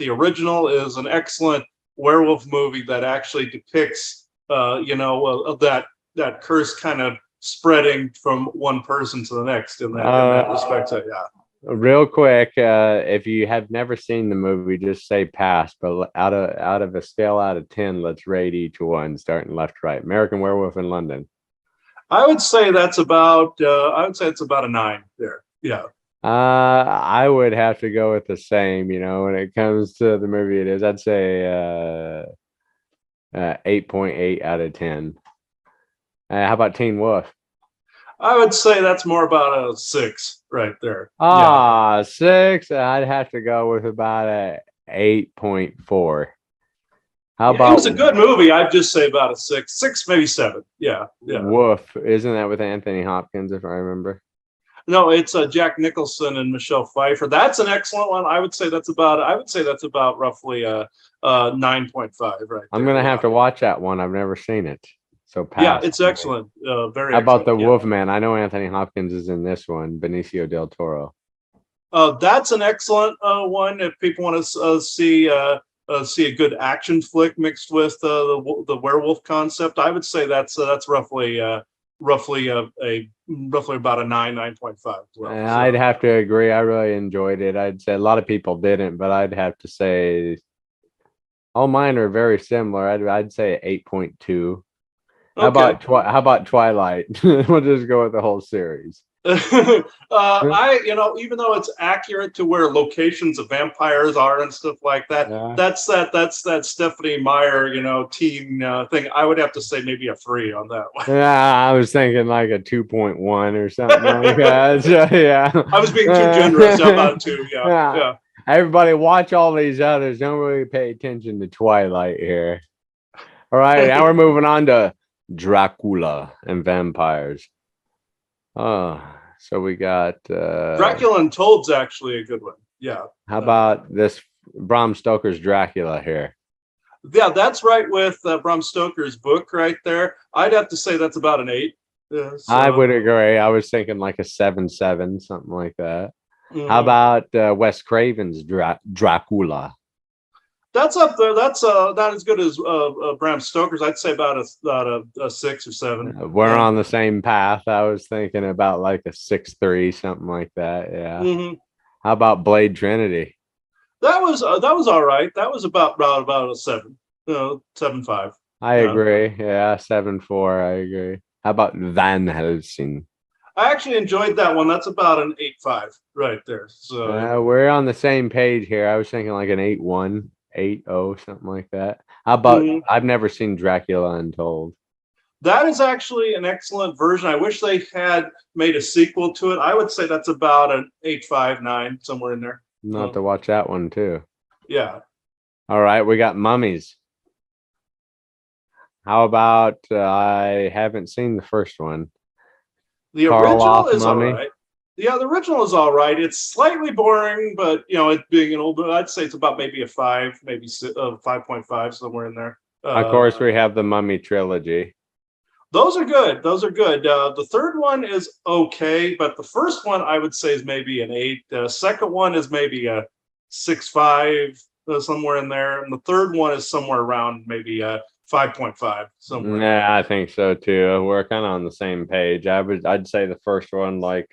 Speaker 3: original is an excellent werewolf movie that actually depicts that curse kind of spreading from one person to the next in that respect. So yeah.
Speaker 2: Real quick, if you have never seen the movie, just say pass. But out of a scale out of 10, let's rate each one, starting left to right. American Werewolf in London.
Speaker 3: I would say that's about. It's about a 9 there. Yeah.
Speaker 2: I would have to go with the same. When it comes to the movie, it is. I'd say 8.8 out of 10. How about Teen Wolf?
Speaker 3: I would say that's more about a 6 right there.
Speaker 2: 6. I'd have to go with about a 8.4. How
Speaker 3: It
Speaker 2: about
Speaker 3: was a good movie. I'd just say about a 6, maybe 7. Yeah, yeah.
Speaker 2: Woof? Isn't that with Anthony Hopkins, if I remember?
Speaker 3: No, it's Jack Nicholson and Michelle Pfeiffer. That's an excellent one. I would say that's about roughly 9.5 right
Speaker 2: I'm
Speaker 3: there.
Speaker 2: gonna have to watch that one. I've never seen it. So
Speaker 3: Yeah,
Speaker 2: pass.
Speaker 3: it's excellent. Very
Speaker 2: How about
Speaker 3: excellent.
Speaker 2: the
Speaker 3: Yeah.
Speaker 2: Wolfman? I know Anthony Hopkins is in this one. Benicio del Toro.
Speaker 3: That's an excellent one if people want to see a good action flick mixed with the werewolf concept. I would say that's roughly about a 9.5 as well.
Speaker 2: I'd have to agree. I really enjoyed it. I'd say a lot of people didn't, but I'd have to say all mine are very similar. I'd say 8.2. How
Speaker 3: Okay.
Speaker 2: about Twilight? We'll just go with the whole series.
Speaker 3: Even though it's accurate to where locations of vampires are and stuff like that,
Speaker 2: Yeah.
Speaker 3: that's that Stephanie Meyer, teen thing. I would have to say maybe a 3 on that one.
Speaker 2: Yeah, I was thinking like a 2.1 or something like that. So, yeah.
Speaker 3: I was being too generous. How about 2?
Speaker 2: Yeah.
Speaker 3: Yeah.
Speaker 2: Everybody watch all these others. Don't really pay attention to Twilight here. All right, now we're moving on to Dracula and vampires. Oh, so we got
Speaker 3: Dracula Untold's actually a good one. Yeah.
Speaker 2: how about this Bram Stoker's Dracula here?
Speaker 3: Yeah, that's right with Bram Stoker's book right there. I'd have to say that's about an 8.
Speaker 2: I would agree. I was thinking like a 7.7, something like that.
Speaker 3: Mhm.
Speaker 2: How about Wes Craven's Dracula?
Speaker 3: That's up there. That's not as good as Bram Stoker's. I'd say about a 6 or 7.
Speaker 2: We're
Speaker 3: Yeah.
Speaker 2: on the same path. I was thinking about like a 6.3, something like that. Yeah.
Speaker 3: Mhm.
Speaker 2: How about Blade Trinity?
Speaker 3: That was all right. That was about a 7, 7.5.
Speaker 2: I
Speaker 3: Yeah.
Speaker 2: agree. Yeah, 7.4. I agree. How about Van Helsing?
Speaker 3: I actually enjoyed that one. That's about an 8.5 right there. So
Speaker 2: We're on the same page here. I was thinking like an 8.1, 8.0, something like that. How about
Speaker 3: Mhm.
Speaker 2: I've never seen Dracula Untold.
Speaker 3: that is actually an excellent version. I wish they had made a sequel to it. I would say that's about an 8.5, 9, somewhere in there.
Speaker 2: Not to watch that one too.
Speaker 3: Yeah.
Speaker 2: All right, we got Mummies. How about I haven't seen the first one.
Speaker 3: The
Speaker 2: Karloff
Speaker 3: original is all
Speaker 2: Mummy?
Speaker 3: right. Yeah, the original is all right. It's slightly boring, but it being an old, I'd say it's about maybe a 5, maybe 5.5, somewhere in there.
Speaker 2: Of course, we have the Mummy trilogy.
Speaker 3: Those are good. Those are good. The third one is okay, but the first one I would say is maybe an 8. The second one is maybe a 6.5, somewhere in there, and the third one is somewhere around maybe a 5.5 somewhere.
Speaker 2: Yeah, I think so too. We're kind of on the same page. I'd say the first one like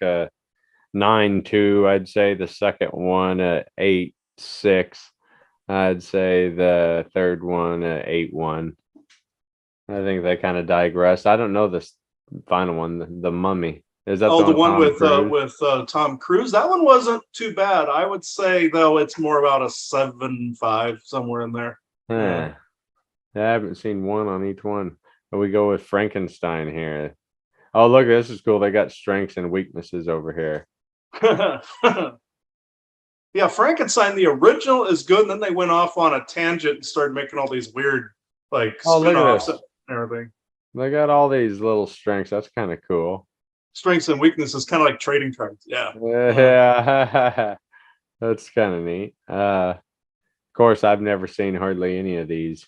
Speaker 2: 9.2. I'd say the second one 8.6. I'd say the third one 8.1. I think they kind of digress. I don't know this final one, the Mummy. Is that
Speaker 3: the one
Speaker 2: Tom
Speaker 3: with
Speaker 2: Cruise?
Speaker 3: Tom Cruise? That one wasn't too bad. I would say though it's more about a 7.5, somewhere in there.
Speaker 2: Yeah. I haven't seen one on each one. But we go with Frankenstein here. Oh, look, this is cool. They got strengths and weaknesses over here.
Speaker 3: Yeah, Frankenstein, the original is good, and then they went off on a tangent and started making all these weird like
Speaker 2: Oh, look at
Speaker 3: spin-offs
Speaker 2: this.
Speaker 3: and everything.
Speaker 2: They got all these little strengths. That's kind of cool.
Speaker 3: Strengths and weaknesses, kind of like trading cards. Yeah.
Speaker 2: Yeah. That's kind of neat. Of course, I've never seen hardly any of these.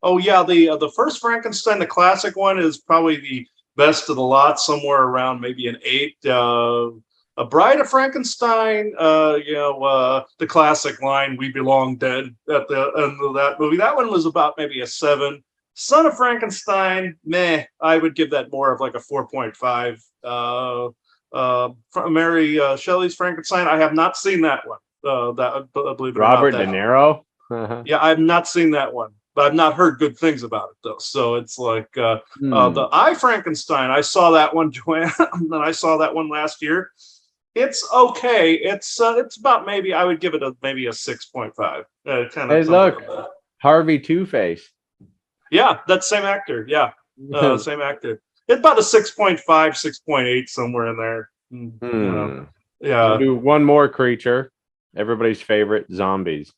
Speaker 3: Oh yeah, the first Frankenstein, the classic one, is probably the best of the lot. Somewhere around maybe an 8. A Bride of Frankenstein, the classic line, "We belong dead" at the end of that movie. That one was about maybe a 7. Son of Frankenstein, meh. I would give that more of like a 4.5. Mary Shelley's Frankenstein, I have not seen that one. Believe it or not,
Speaker 2: Robert De Niro?
Speaker 3: yeah, I've not seen that one, but I've not heard good things about it though. So it's like the I Frankenstein. I saw that one, Joanne, and I saw that one last year. It's okay. It's about maybe I would give it maybe a 6.5. Kind of.
Speaker 2: Hey, look, Harvey Two-Face.
Speaker 3: Yeah, that same actor. Yeah, same actor. It's about a 6.5, 6.8, somewhere in there. Yeah.
Speaker 2: We'll do one more creature. Everybody's favorite, zombies.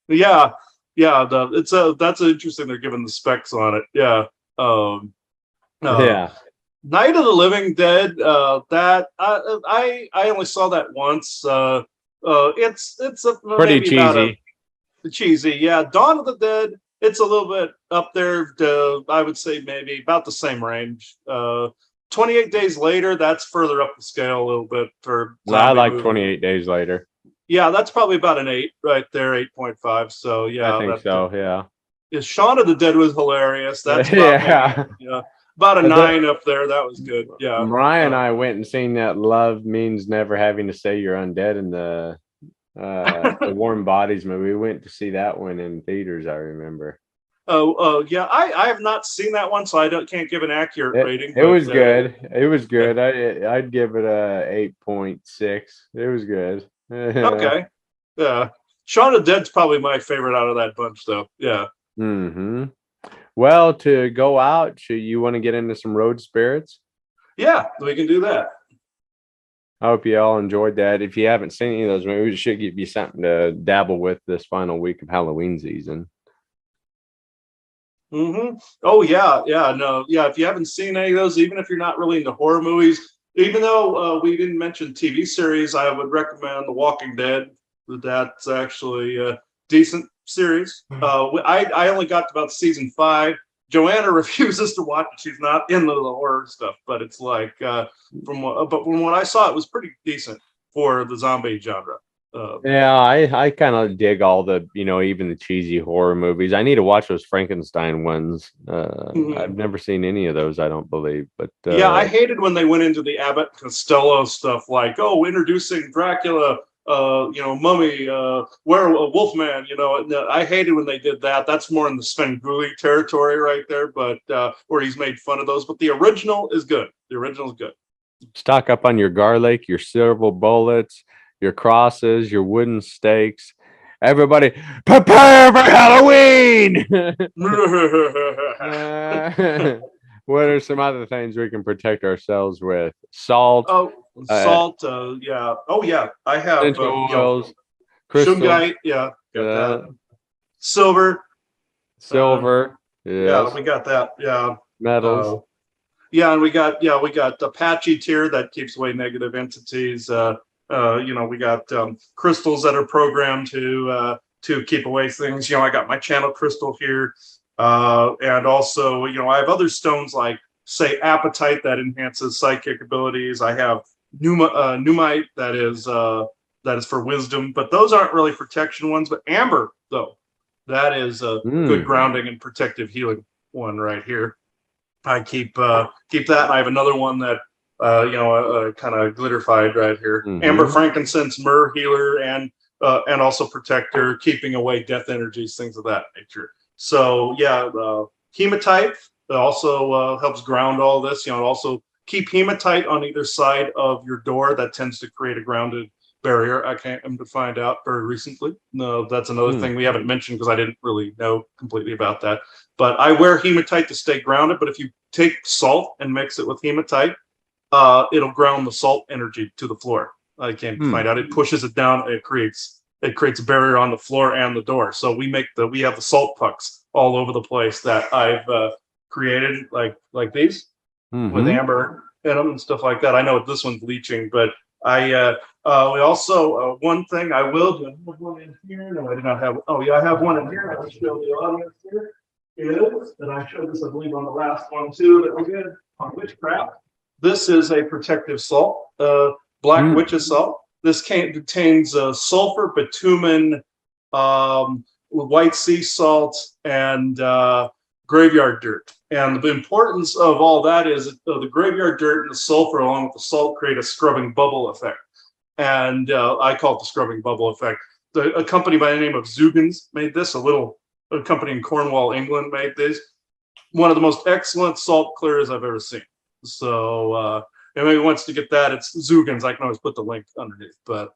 Speaker 3: Yeah, yeah. That's interesting. They're giving the specs on it. Yeah. Um, uh,
Speaker 2: Yeah,
Speaker 3: Night of the Living Dead. That I only saw that once. It's
Speaker 2: pretty
Speaker 3: maybe about a
Speaker 2: cheesy.
Speaker 3: cheesy. Yeah. Dawn of the Dead. It's a little bit up there. I would say maybe about the same range. 28 Days Later. That's further up the scale a little bit for
Speaker 2: I
Speaker 3: zombie
Speaker 2: like
Speaker 3: movie.
Speaker 2: 28 Days Later.
Speaker 3: Yeah, that's probably about an 8 right there, 8.5. So
Speaker 2: I
Speaker 3: yeah,
Speaker 2: think
Speaker 3: that
Speaker 2: so. Yeah.
Speaker 3: is Shaun of the Dead was hilarious. That's about maybe
Speaker 2: Yeah.
Speaker 3: about a
Speaker 2: The,
Speaker 3: 9 up there. That was good. Yeah.
Speaker 2: Mariah and I went and seen that Love Means Never Having to Say You're Undead in the Warm Bodies movie. We went to see that one in theaters, I remember.
Speaker 3: Oh, yeah. I have not seen that one, so can't give an accurate rating.
Speaker 2: It was good. It was good. I'd give it a 8.6. It was good.
Speaker 3: Okay. Yeah. Shaun of the Dead's probably my favorite out of that bunch, though. Yeah.
Speaker 2: Hmm. Well, to go out, you want to get into some road spirits?
Speaker 3: Yeah, we can do that.
Speaker 2: I hope you all enjoyed that. If you haven't seen any of those movies, it should give you something to dabble with this final week of Halloween season.
Speaker 3: Oh yeah, yeah, no, yeah. If you haven't seen any of those, even if you're not really into horror movies, even though we didn't mention TV series, I would recommend The Walking Dead. That's actually a decent series. I only got to about season 5. Joanna refuses to watch it. She's not into the horror stuff, but it's like from what I saw, it was pretty decent for the zombie genre.
Speaker 2: Yeah, I kind of dig all the, even the cheesy horror movies. I need to watch those Frankenstein ones. I've never seen any of those, I don't believe. But
Speaker 3: yeah, I hated when they went into the Abbott and Costello stuff, like, oh, introducing Dracula, Mummy, Wolfman. I hated when they did that. That's more in the Svengoolie territory right there, but where he's made fun of those. But the original is good. The original is good.
Speaker 2: stock up on your garlic, your silver bullets, your crosses, your wooden stakes. Everybody, prepare for Halloween. What are some other things we can protect ourselves with? Salt.
Speaker 3: Oh, salt. Yeah. Oh, yeah. I have
Speaker 2: Essential oils,
Speaker 3: shungite. Yeah, got that. Silver.
Speaker 2: Silver.
Speaker 3: Yeah, we got that. Yeah.
Speaker 2: Metals.
Speaker 3: Yeah, and we got Apache tier that keeps away negative entities. We got crystals that are programmed to keep away things. I got my channel crystal here, and also I have other stones like say apatite that enhances psychic abilities. I have pneumite that is for wisdom, but those aren't really protection ones. But amber though, that is a good grounding and protective healing one right here. I keep that. And I have another one that kind of glitterified right here. Amber, frankincense, myrrh, healer, and also protector, keeping away death energies, things of that nature. So yeah, hematite also helps ground all this. Also keep hematite on either side of your door. That tends to create a grounded barrier. I came to find out very recently. No, that's another thing we haven't mentioned because I didn't really know completely about that. But I wear hematite to stay grounded. But if you take salt and mix it with hematite, it'll ground the salt energy to the floor. I came to find out it pushes it down. It creates a barrier on the floor and the door. So we have the salt pucks all over the place that I've created like these with amber in them and stuff like that. I know this one's leaching, but we also one thing I will do. I have one in here. No, I do not have. Oh yeah, I have one in here. I will show the audience here. And I showed this, I believe, on the last one too that we did on witchcraft. This is a protective salt, black witch's salt. This contains sulfur, bitumen, white sea salt, and graveyard dirt. And the importance of all that is the graveyard dirt and the sulfur along with the salt create a scrubbing bubble effect. And I call it the scrubbing bubble effect. A company by the name of Zugans made this, a company in Cornwall, England made this. One of the most excellent salt clears I've ever seen. So if anyone wants to get that, it's Zugans. I can always put the link underneath. But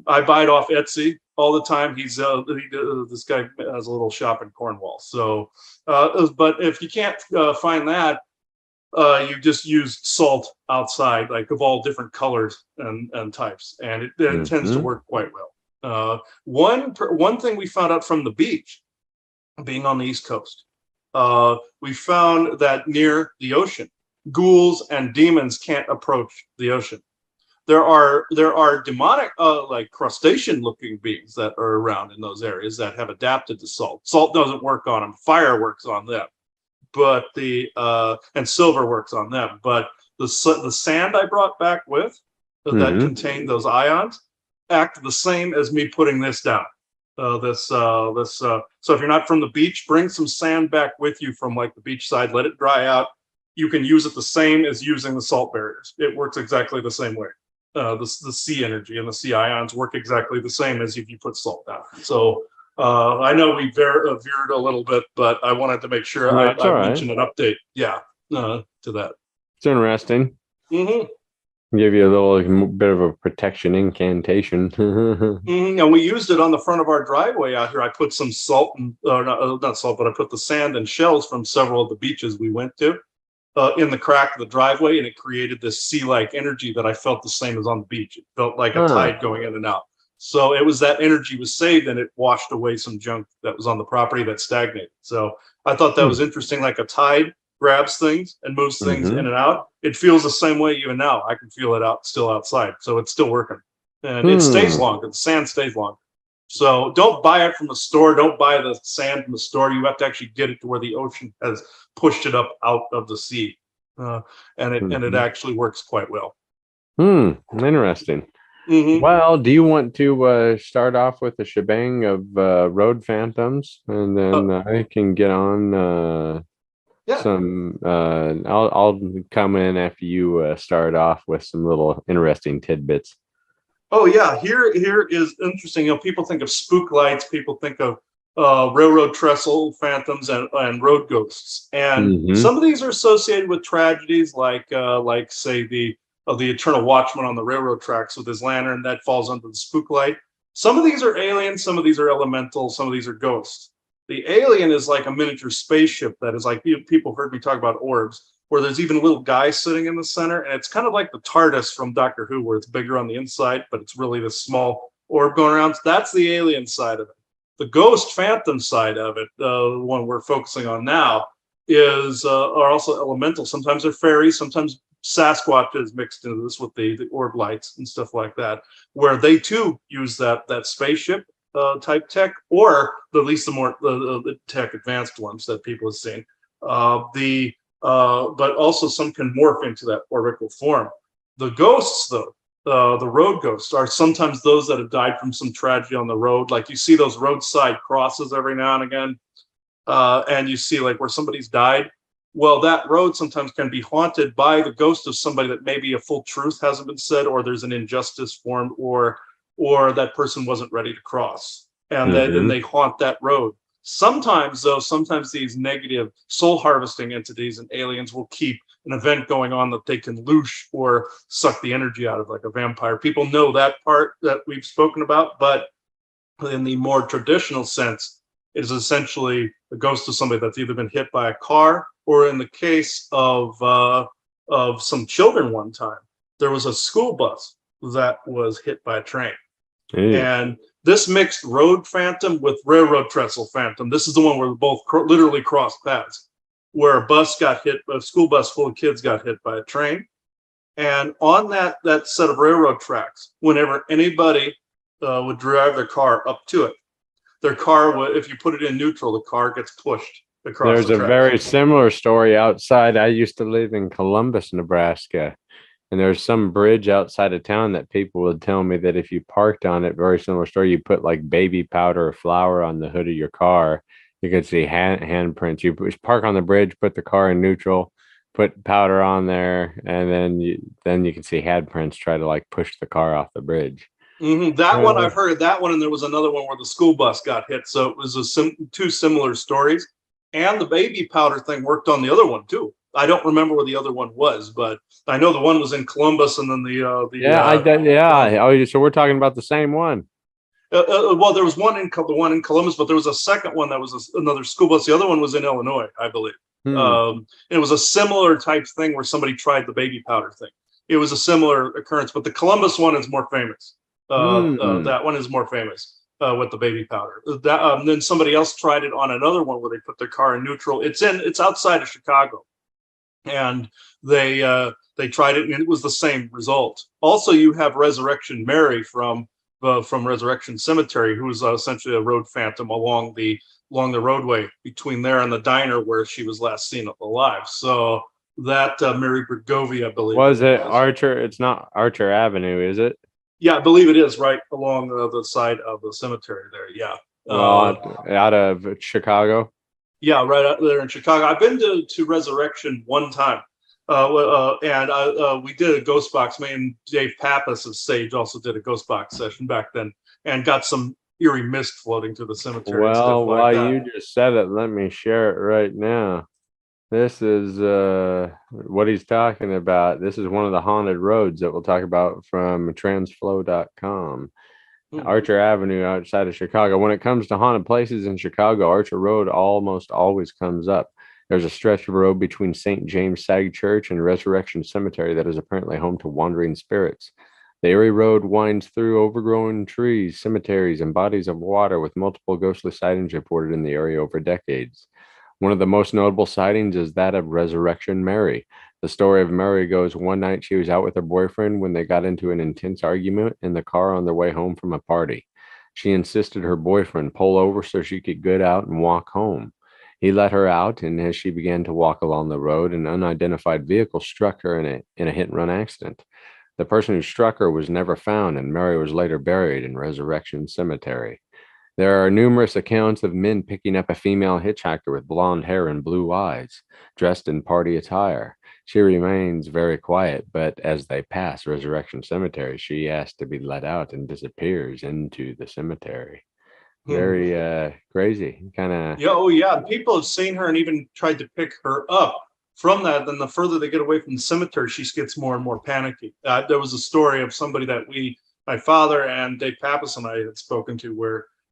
Speaker 3: I buy it off Etsy all the time. This guy has a little shop in Cornwall. So, but if you can't find that, you just use salt outside, like of all different colors and types, and it tends to work quite well. One thing we found out from the beach, being on the East Coast, we found that near the ocean, ghouls and demons can't approach the ocean. There are demonic, like crustacean looking beings that are around in those areas that have adapted to salt. Salt doesn't work on them. Fire works on them, but and silver works on them. But the sand I brought back with that contained those ions act the same as me putting this down. So if you're not from the beach, bring some sand back with you from like the beach side. Let it dry out. You can use it the same as using the salt barriers. It works exactly the same way. The sea energy and the sea ions work exactly the same as if you put salt down. So I know we veered a little bit, but I wanted to make sure I mentioned an update. Yeah, to that.
Speaker 2: It's interesting. Give you a little bit of a protection incantation.
Speaker 3: And we used it on the front of our driveway out here. I put some salt, not salt, but I put the sand and shells from several of the beaches we went to in the crack of the driveway, and it created this sea-like energy that I felt the same as on the beach. It felt like a tide going in and out. So it was that energy was saved, and it washed away some junk that was on the property that stagnated. So I thought that was interesting, like a tide grabs things and moves things in and out. It feels the same way even now. I can feel it still outside. So it's still working. And it stays longer. The sand stays longer. So don't buy it from the store. Don't buy the sand from the store. You have to actually get it to where the ocean has pushed it up out of the sea. And it actually works quite well.
Speaker 2: Interesting. Well, do you want to start off with a shebang of road phantoms, and then I can get on some I'll come in after you start off with some little interesting tidbits.
Speaker 3: Oh yeah, here is interesting. You know, people think of spook lights, people think of railroad trestle phantoms and road ghosts, and some of these are associated with tragedies, like say the Eternal Watchman on the railroad tracks with his lantern that falls under the spook light. Some of these are aliens, some of these are elemental, some of these are ghosts. The alien is like a miniature spaceship that is like, people heard me talk about orbs, where there's even a little guy sitting in the center, and it's kind of like the TARDIS from Doctor Who, where it's bigger on the inside, but it's really this small orb going around. So that's the alien side of it. The ghost phantom side of it, the one we're focusing on now, are also elemental. Sometimes they're fairies, sometimes Sasquatch is mixed into this with the orb lights and stuff like that, where they too use that spaceship type tech, or at least the tech advanced ones that people have seen. But also some can morph into that orbital form. The ghosts, though, the road ghosts, are sometimes those that have died from some tragedy on the road. Like you see those roadside crosses every now and again, and you see like where somebody's died. Well, that road sometimes can be haunted by the ghost of somebody that maybe a full truth hasn't been said, or there's an injustice formed, or that person wasn't ready to cross, and then they haunt that road. Sometimes, though, these negative soul harvesting entities and aliens will keep an event going on that they can loosh or suck the energy out of, like a vampire. People know that part that we've spoken about, but in the more traditional sense, it is essentially the ghost of somebody that's either been hit by a car, or in the case of some children one time, there was a school bus that was hit by a train. And this mixed road phantom with railroad trestle phantom. This is the one where both literally crossed paths, where a school bus full of kids got hit by a train. And on that set of railroad tracks, whenever anybody would drive their car up to it, their car would, if you put it in neutral, the car gets pushed across.
Speaker 2: There's a very similar story outside. I used to live in Columbus, Nebraska. And there's some bridge outside of town that people would tell me that if you parked on it, very similar story, you put like baby powder or flour on the hood of your car, you could see handprints. You park on the bridge, put the car in neutral, put powder on there, and then you can see handprints try to like push the car off the bridge.
Speaker 3: That one, I've heard that one, and there was another one where the school bus got hit. So it was two similar stories. And the baby powder thing worked on the other one too. I don't remember where the other one was, but I know the one was in Columbus, and then
Speaker 2: so we're talking about the same one.
Speaker 3: Well, there was the one in Columbus, but there was a second one that was another school bus. The other one was in Illinois, I believe. It was a similar type thing where somebody tried the baby powder thing. It was a similar occurrence, but the Columbus one is more famous.
Speaker 2: Hmm.
Speaker 3: That one is more famous with the baby powder. Then somebody else tried it on another one where they put their car in neutral. It's outside of Chicago, and they tried it and it was the same result. Also, you have Resurrection Mary from Resurrection Cemetery, who was essentially a road phantom along the roadway between there and the diner where she was last seen alive. So that Mary Bergovia, I believe.
Speaker 2: Was it Archer? It's not Archer Avenue, is it?
Speaker 3: Yeah, I believe it is right along the side of the cemetery there. Yeah.
Speaker 2: Well, out of Chicago.
Speaker 3: Yeah, right out there in Chicago. I've been to Resurrection one time, and we did a ghost box. Me and Dave Pappas of Sage also did a ghost box session back then, and got some eerie mist floating through the cemetery and stuff
Speaker 2: Well,
Speaker 3: like
Speaker 2: while
Speaker 3: that.
Speaker 2: you just said it, let me share it right now. This is what he's talking about. This is one of the haunted roads that we'll talk about from transflow.com. Archer Avenue outside of Chicago. When it comes to haunted places in Chicago, Archer Road almost always comes up. There's a stretch of road between St. James Sag Church and Resurrection Cemetery that is apparently home to wandering spirits. The Erie Road winds through overgrown trees, cemeteries, and bodies of water, with multiple ghostly sightings reported in the area over decades. One of the most notable sightings is that of Resurrection Mary. The story of Mary goes one night she was out with her boyfriend when they got into an intense argument in the car on their way home from a party. She insisted her boyfriend pull over so she could get out and walk home. He let her out, and as she began to walk along the road, an unidentified vehicle struck her in a hit and run accident. The person who struck her was never found, and Mary was later buried in Resurrection Cemetery. There are numerous accounts of men picking up a female hitchhiker with blonde hair and blue eyes, dressed in party attire. She remains very quiet, but as they pass Resurrection Cemetery, she asks to be let out and disappears into the cemetery. Very crazy, kind of.
Speaker 3: Yeah, oh yeah. People have seen her and even tried to pick her up from that. Then the further they get away from the cemetery, she gets more and more panicky. There was a story of somebody that my father and Dave Pappas and I had spoken to,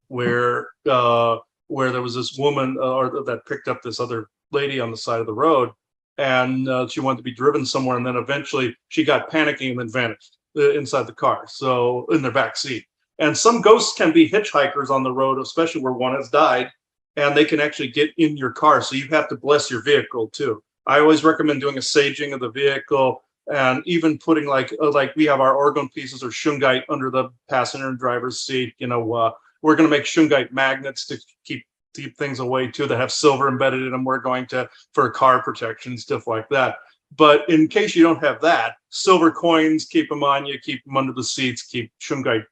Speaker 3: where there was this woman or that picked up this other lady on the side of the road, and she wanted to be driven somewhere, and then eventually she got panicky and then vanished inside the car, so in their back seat. And some ghosts can be hitchhikers on the road, especially where one has died, and they can actually get in your car. So you have to bless your vehicle too. I always recommend doing a saging of the vehicle, and even putting like we have our orgone pieces or shungite under the passenger and driver's seat. We're going to make shungite magnets to keep things away too that have silver embedded in them. We're going to for car protection, stuff like that. But in case you don't have that, silver coins, keep them on you, keep them under the seats, keep shungite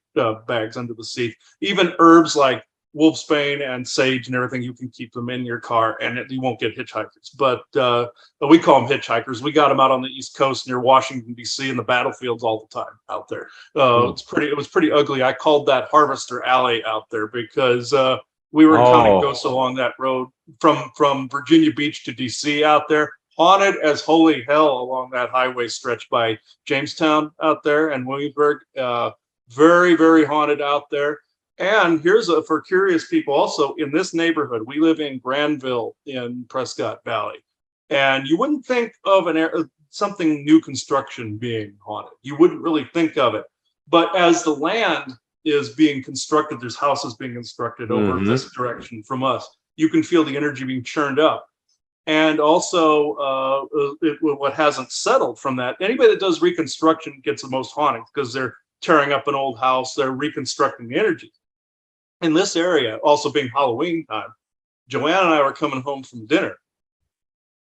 Speaker 3: bags under the seat. Even herbs like wolfsbane and sage and everything, you can keep them in your car, and you won't get hitchhikers. But we call them hitchhikers. We got them out on the East Coast near Washington, D.C. in the battlefields all the time out there. It was pretty ugly. I called that Harvester Alley out there because we were encountering ghosts along that road from Virginia Beach to D.C. out there. Haunted as holy hell along that highway stretch by Jamestown out there and Williamsburg. Very, very haunted out there. And here's for curious people also, in this neighborhood, we live in Granville in Prescott Valley. And you wouldn't think of something new construction being haunted. You wouldn't really think of it. But as the land is being constructed, there's houses being constructed over this direction from us. You can feel the energy being churned up. And also, what hasn't settled from that, anybody that does reconstruction gets the most haunted because they're tearing up an old house, they're reconstructing the energy. In this area, also being Halloween time, Joanne and I were coming home from dinner,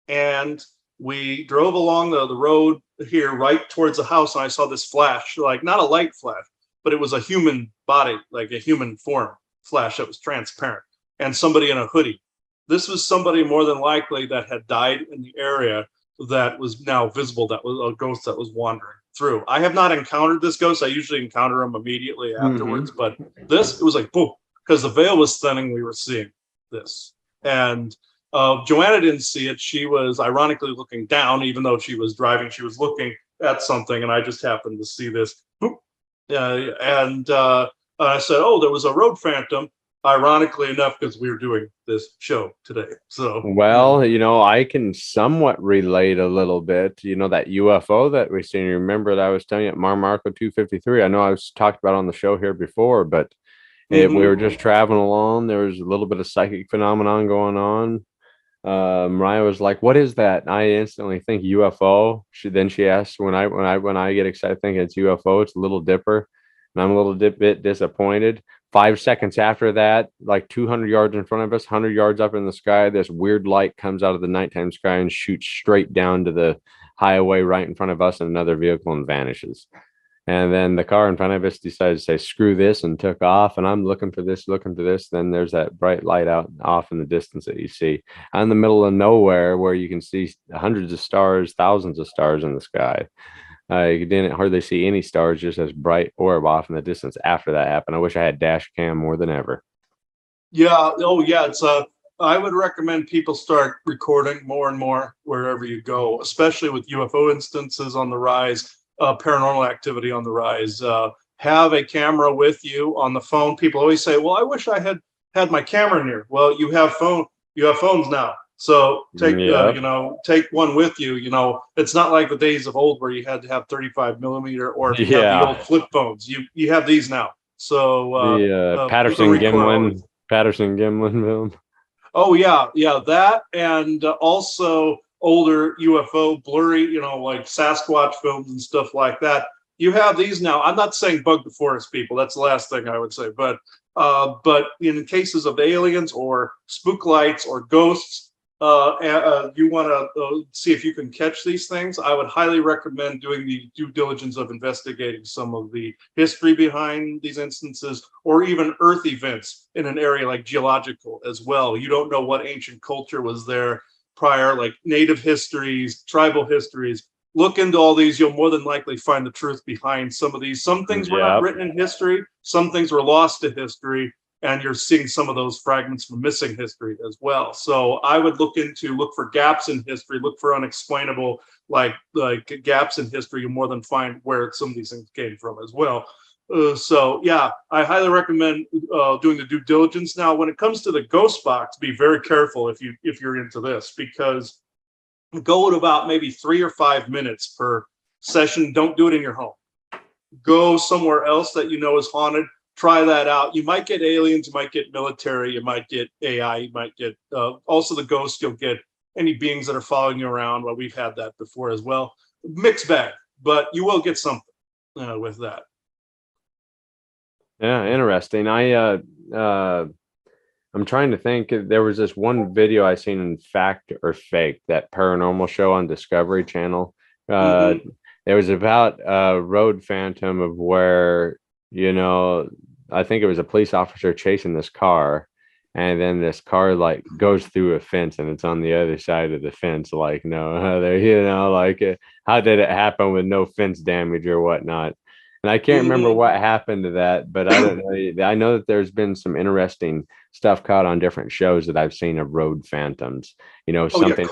Speaker 3: and we drove along the road here right towards the house, and I saw this flash, like not a light flash, but it was a human body, like a human form flash that was transparent, and somebody in a hoodie. This was somebody more than likely that had died in the area that was now visible, that was a ghost that was wandering through. I have not encountered this ghost. I usually encounter him immediately afterwards, but it was like, boom, because the veil was thinning, we were seeing this. And Joanna didn't see it. She was ironically looking down, even though she was driving, she was looking at something, and I just happened to see this. I said, oh, there was a road phantom ironically enough, because we were doing this show today. So,
Speaker 2: Well, I can somewhat relate a little bit. That UFO that we seen. Remember that I was telling you at Marco 253. I know I was talked about on the show here before, but we were just traveling along. There was a little bit of psychic phenomenon going on. Mariah was like, "What is that?" And I instantly think UFO. She asked when I get excited thinking it's UFO, it's a Little Dipper, and I'm a little bit disappointed. 5 seconds after that, like 200 yards in front of us, 100 yards up in the sky, this weird light comes out of the nighttime sky and shoots straight down to the highway right in front of us and another vehicle and vanishes. And then the car in front of us decided to say, screw this, and took off. And I'm looking for this, looking for this. Then there's that bright light out off in the distance that you see out in the middle of nowhere where you can see hundreds of stars, thousands of stars in the sky. You didn't hardly see any stars, just as bright orb off in the distance after that happened. I wish I had dash cam more than ever.
Speaker 3: yeah. Oh, yeah. I would recommend people start recording more and more wherever you go, especially with UFO instances on the rise, paranormal activity on the rise. Have a camera with you on the phone. People always say, "Well, I wish I had my camera near." Well, you have phones now. So take one with you. It's not like the days of old where you had to have 35 millimeter or if you have the old flip phones. You have these now. So
Speaker 2: the Patterson Gimlin film.
Speaker 3: Oh yeah, that, and also older UFO blurry, like Sasquatch films and stuff like that. You have these now. I'm not saying bug the forest, people. That's the last thing I would say. But in cases of aliens or spook lights or ghosts, you want to see if you can catch these things. I would highly recommend doing the due diligence of investigating some of the history behind these instances, or even earth events in an area like geological as well. You don't know what ancient culture was there prior, like native histories, tribal histories. Look into all these. You'll more than likely find the truth behind some of these. Some things were not written in history. Some things were lost to history. And you're seeing some of those fragments from missing history as well. So I would look for gaps in history, look for unexplainable like gaps in history. You more than find where some of these things came from as well. So yeah, I highly recommend doing the due diligence. Now, when it comes to the ghost box, be very careful if you're into this, because go at about maybe 3 or 5 minutes per session. Don't do it in your home. Go somewhere else that you know is haunted. Try that out. You might get aliens, you might get military, you might get AI, you might get also the ghost. You'll get any beings that are following you around. Well, we've had that before as well. Mixed bag, but you will get something with that.
Speaker 2: Yeah, interesting. I'm trying to think. There was this one video I seen in Fact or Fake, that paranormal show on Discovery Channel. There was about a road phantom of where, I think it was a police officer chasing this car, and then this car like goes through a fence and it's on the other side of the fence. Like, no, how did it happen with no fence damage or whatnot? And I can't remember what happened to that, but I don't know. I know that there's been some interesting stuff caught on different shows that I've seen of road phantoms. Something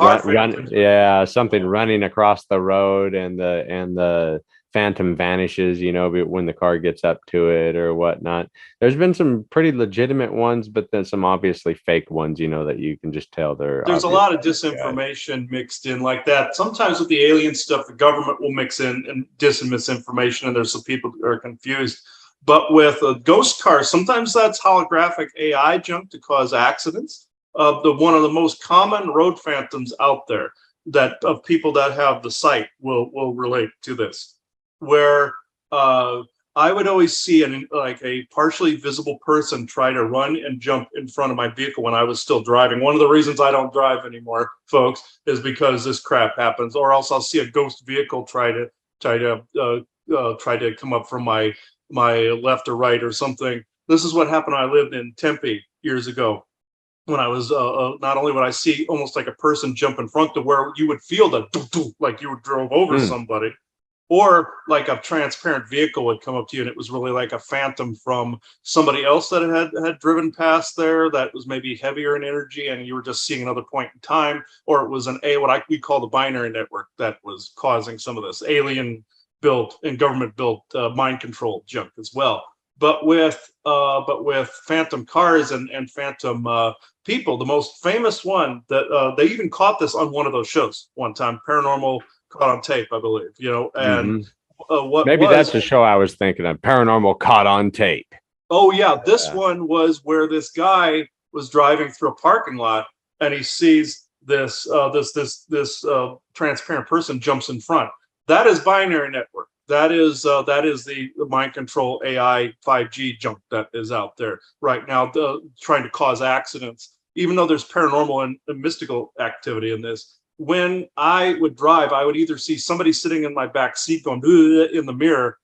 Speaker 2: running across the road, and the phantom vanishes, when the car gets up to it or whatnot. There's been some pretty legitimate ones, but then some obviously fake ones, that you can just tell
Speaker 3: there's a lot of disinformation mixed in like that. Sometimes with the alien stuff, the government will mix in and dis and misinformation, and there's some people who are confused. But with a ghost car, sometimes that's holographic AI junk to cause accidents. One of the most common road phantoms out there that of people that have the sight will relate to this, where I would always see a partially visible person try to run and jump in front of my vehicle when I was still driving. One of the reasons I don't drive anymore, folks, is because this crap happens. Or else I'll see a ghost vehicle try to come up from my left or right or something. This is what happened when I lived in Tempe years ago. When I was not only would I see almost like a person jump in front to where you would feel the like you drove over somebody. Or like a transparent vehicle would come up to you, and it was really like a phantom from somebody else that had driven past there that was maybe heavier in energy, and you were just seeing another point in time. Or it was we call the binary network that was causing some of this alien built and government built mind control junk as well. but with phantom cars and phantom people. The most famous one that they even caught this on one of those shows one time, Paranormal Caught on Tape, I believe. And
Speaker 2: Mhm.
Speaker 3: what
Speaker 2: Maybe
Speaker 3: was
Speaker 2: that's the show I was thinking of. Paranormal Caught on Tape.
Speaker 3: Oh yeah, this
Speaker 2: Yeah.
Speaker 3: one was where this guy was driving through a parking lot and he sees this transparent person jumps in front. That is binary network. That is the mind control AI 5G junk that is out there right now, trying to cause accidents. Even though there's paranormal and mystical activity in this, when I would drive, I would either see somebody sitting in my back seat going "Ugh," in the mirror,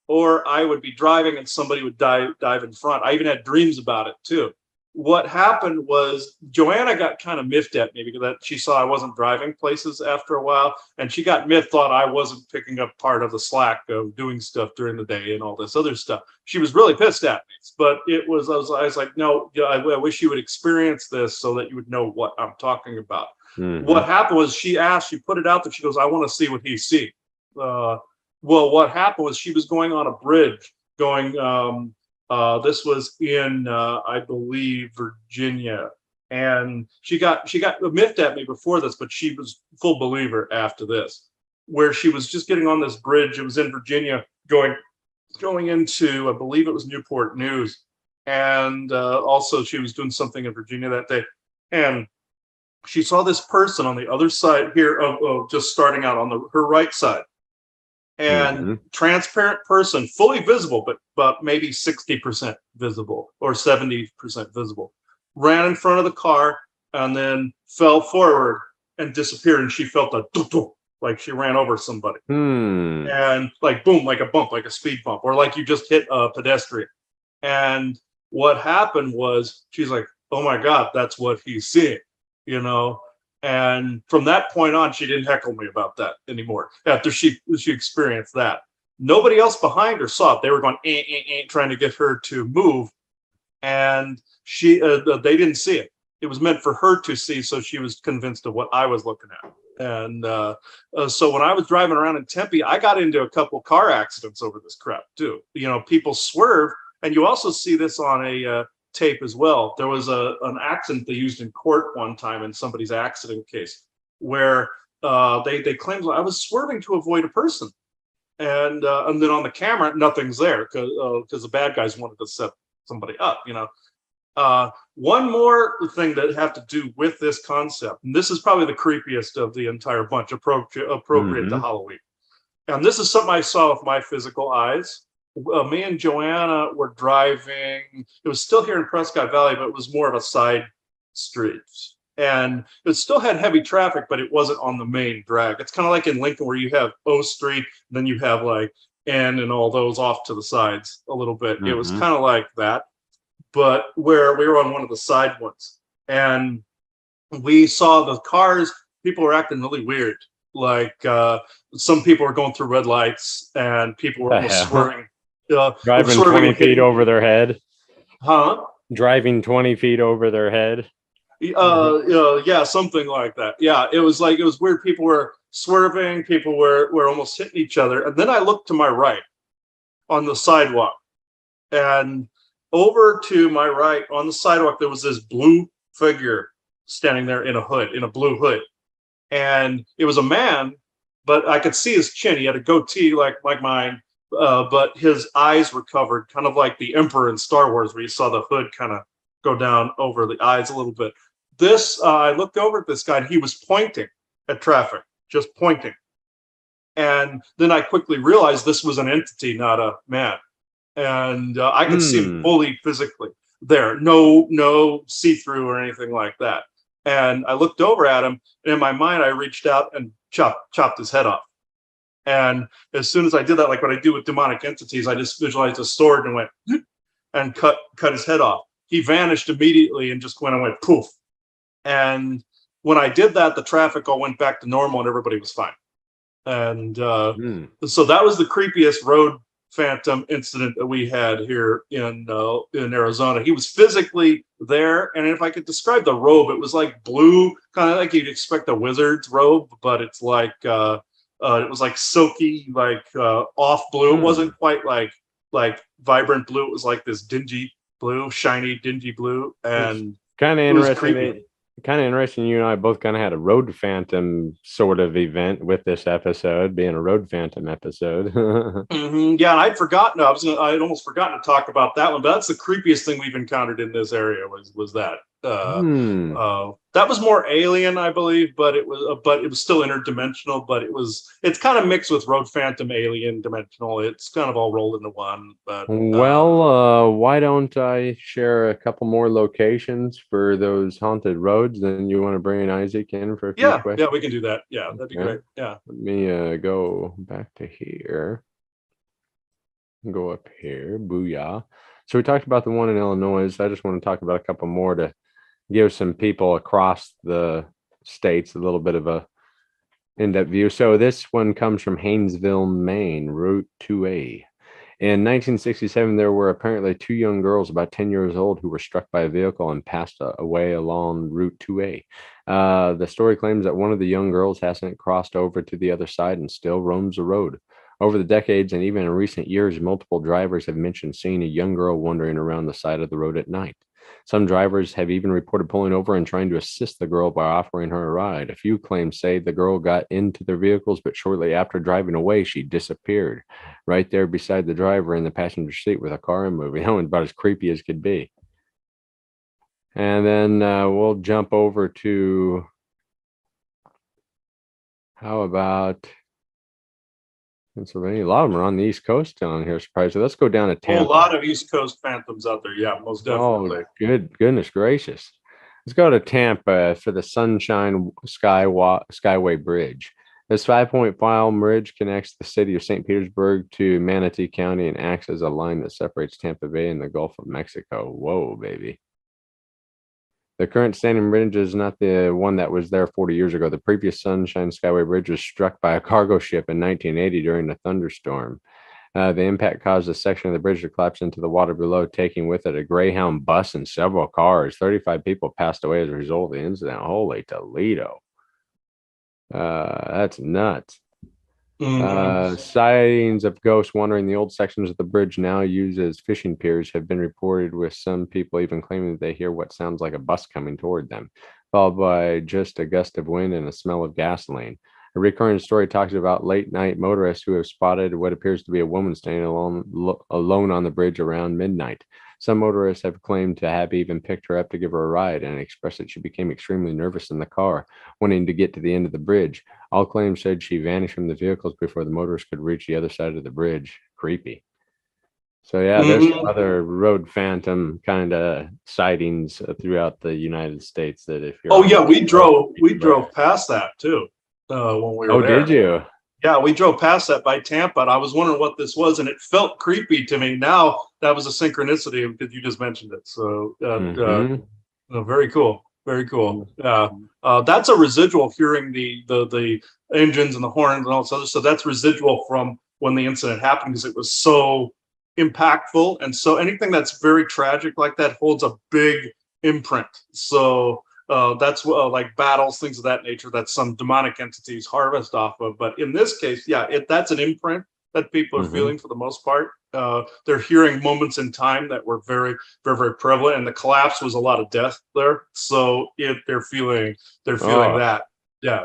Speaker 3: or I would be driving and somebody would dive in front. I even had dreams about it too. What happened was Joanna got kind of miffed at me because she saw I wasn't driving places after a while, and she got miffed, thought I wasn't picking up part of the slack of doing stuff during the day and all this other stuff. She was really pissed at me, but I was like, no, I wish you would experience this so that you would know what I'm talking about.
Speaker 2: Mhm.
Speaker 3: What happened was she put it out there. She goes, I want to see what he's seeing. Well, what happened was she was going on a bridge going, this was in, I believe, Virginia. And she got miffed at me before this, but she was full believer after this, where she was just getting on this bridge. It was in Virginia going into, I believe it was Newport News. And also she was doing something in Virginia that day. And she saw this person on the other side here of just starting out on her right side. And
Speaker 2: Mhm.
Speaker 3: transparent person, fully visible, but maybe 60% visible or 70% visible, ran in front of the car and then fell forward and disappeared. And she felt a doo-doo, like she ran over somebody, and like boom, like a bump, like a speed bump, or like you just hit a pedestrian. And what happened was she's like, "Oh my God, that's what he's seeing," you know. And from that point on, she didn't heckle me about that anymore. After she experienced that, nobody else behind her saw it. They were going trying to get her to move, and they didn't see it. It was meant for her to see, so she was convinced of what I was looking at. And so when I was driving around in Tempe, I got into a couple car accidents over this crap too. People swerve, and you also see this on a tape as well. There was an accident they used in court one time in somebody's accident case where they claimed I was swerving to avoid a person, and then on the camera nothing's there because the bad guys wanted to set somebody up. One more thing that have to do with this concept, and this is probably the creepiest of the entire bunch, appropriate to
Speaker 2: Mhm.
Speaker 3: Halloween. And this is something I saw with my physical eyes. Me and Joanna were driving. It was still here in Prescott Valley, but it was more of a side street. And it still had heavy traffic, but it wasn't on the main drag. It's kind of like in Lincoln where you have O Street, and then you have like N and all those off to the sides a little bit. It was
Speaker 2: Mhm.
Speaker 3: kind of like that, but where we were on one of the side ones. And we saw the cars, people were acting really weird. Like some people were going through red lights and people were
Speaker 2: The
Speaker 3: almost
Speaker 2: hell?
Speaker 3: swerving.
Speaker 2: Driving
Speaker 3: swerving
Speaker 2: 20
Speaker 3: and
Speaker 2: feet
Speaker 3: hitting-
Speaker 2: over their head.
Speaker 3: Huh?
Speaker 2: Driving 20 feet over their head.
Speaker 3: Yeah, something like that. Yeah, it was weird. People were swerving, people were almost hitting each other. And then I looked to my right on the sidewalk. And over to my right on the sidewalk, there was this blue figure standing there in a blue hood. And it was a man, but I could see his chin. He had a goatee like mine, but his eyes were covered, kind of like the Emperor in Star Wars, where you saw the hood kind of go down over the eyes a little bit. I looked over at this guy, and he was pointing at traffic, just pointing. And then I quickly realized this was an entity, not a man. And I could see him fully physically there, no see-through or anything like that. And I looked over at him, and in my mind, I reached out and chopped his head off. And as soon as I did that, like what I do with demonic entities, I just visualized a sword and went and cut his head off. He vanished immediately and just went poof. And when I did that, the traffic all went back to normal and everybody was fine. And so that was the creepiest road phantom incident that we had here in Arizona. He was physically there, and if I could describe the robe, it was like blue, kind of like you'd expect a wizard's robe, but it's like it was like silky, like off blue. It wasn't quite like like vibrant blue. It was like this dingy blue, shiny, dingy blue, and
Speaker 2: Kind of
Speaker 3: it was
Speaker 2: interesting.
Speaker 3: creepy.
Speaker 2: Kind of interesting. You and I both kind of had a Road Phantom sort of event with this episode, being a Road Phantom episode.
Speaker 3: Yeah, and I'd forgotten. I'd almost forgotten to talk about that one. But that's the creepiest thing we've encountered in this area was that.
Speaker 2: Hmm.
Speaker 3: That was more alien, I believe, but it was still interdimensional. But it's kind of mixed with Road Phantom, alien, dimensional. It's kind of all rolled into one. But
Speaker 2: Well, why don't I share a couple more locations for those haunted roads? Then you want to bring Isaac in for a few
Speaker 3: yeah,
Speaker 2: questions?
Speaker 3: we can do that. Yeah, that'd be
Speaker 2: Okay.
Speaker 3: great. Yeah.
Speaker 2: Let me go back to here. Go up here. Booyah. So we talked about the one in Illinois. I just want to talk about a couple more to give some people across the states a little bit of a in-depth view. So this one comes from Haynesville, Maine, Route 2A. In 1967, there were apparently two young girls about 10 years old who were struck by a vehicle and passed away along Route 2A. The story claims that one of the young girls hasn't crossed over to the other side and still roams the road. Over the decades and even in recent years, multiple drivers have mentioned seeing a young girl wandering around the side of the road at night. Some drivers have even reported pulling over and trying to assist the girl by offering her a ride. A few claims say the girl got into their vehicles, but shortly after driving away, she disappeared right there beside the driver in the passenger seat with a car moving. That one's about as creepy as could be. And then we'll jump over to, how about Pennsylvania? A lot of them are on the East Coast down here, surprisingly. Let's go down to
Speaker 3: A
Speaker 2: Tampa.
Speaker 3: lot of East Coast phantoms out there. Yeah, most definitely.
Speaker 2: Oh, goodness gracious. Let's go to Tampa for the Sunshine Skyway Bridge. This 5-point-mile bridge connects the city of St. Petersburg to Manatee County and acts as a line that separates Tampa Bay and the Gulf of Mexico. Whoa, baby. The current standing bridge is not the one that was there 40 years ago. The previous Sunshine Skyway Bridge was struck by a cargo ship in 1980 during a thunderstorm. The impact caused a section of the bridge to collapse into the water below, taking with it a Greyhound bus and several cars. 35 people passed away as a result of the incident. Holy Toledo. That's nuts. Sightings of ghosts wandering the old sections of the bridge now used as fishing piers have been reported, with some people even claiming that they hear what sounds like a bus coming toward them, followed by just a gust of wind and a smell of gasoline. A recurring story talks about late night motorists who have spotted what appears to be a woman standing alone on the bridge around midnight. Some motorists have claimed to have even picked her up to give her a ride and expressed that she became extremely nervous in the car, wanting to get to the end of the bridge. All claims said she vanished from the vehicles before the motorist could reach the other side of the bridge. Creepy. So yeah, there's some other road phantom kind of sightings throughout the United States that if you're
Speaker 3: we drove past that too when we were there.
Speaker 2: Did you?
Speaker 3: Yeah, we drove past that by Tampa, and I was wondering what this was, and it felt creepy to me. Now that was a synchronicity because you just mentioned it. So very cool, very cool. That's a residual hearing the engines and the horns and all this other stuff. That's residual from when the incident happened because it was so impactful, and so anything that's very tragic like that holds a big imprint. So that's like battles, things of that nature, that some demonic entities harvest off of. But in this case, that's an imprint that people are feeling for the most part. They're hearing moments in time that were very, very, very prevalent, and the collapse was a lot of death there. So they're feeling that. Yeah.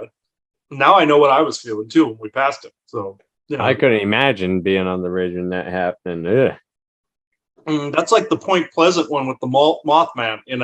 Speaker 3: Now I know what I was feeling too when we passed it. So yeah,
Speaker 2: I couldn't imagine being on the bridge when that happened.
Speaker 3: That's like the Point Pleasant one with the Mothman, in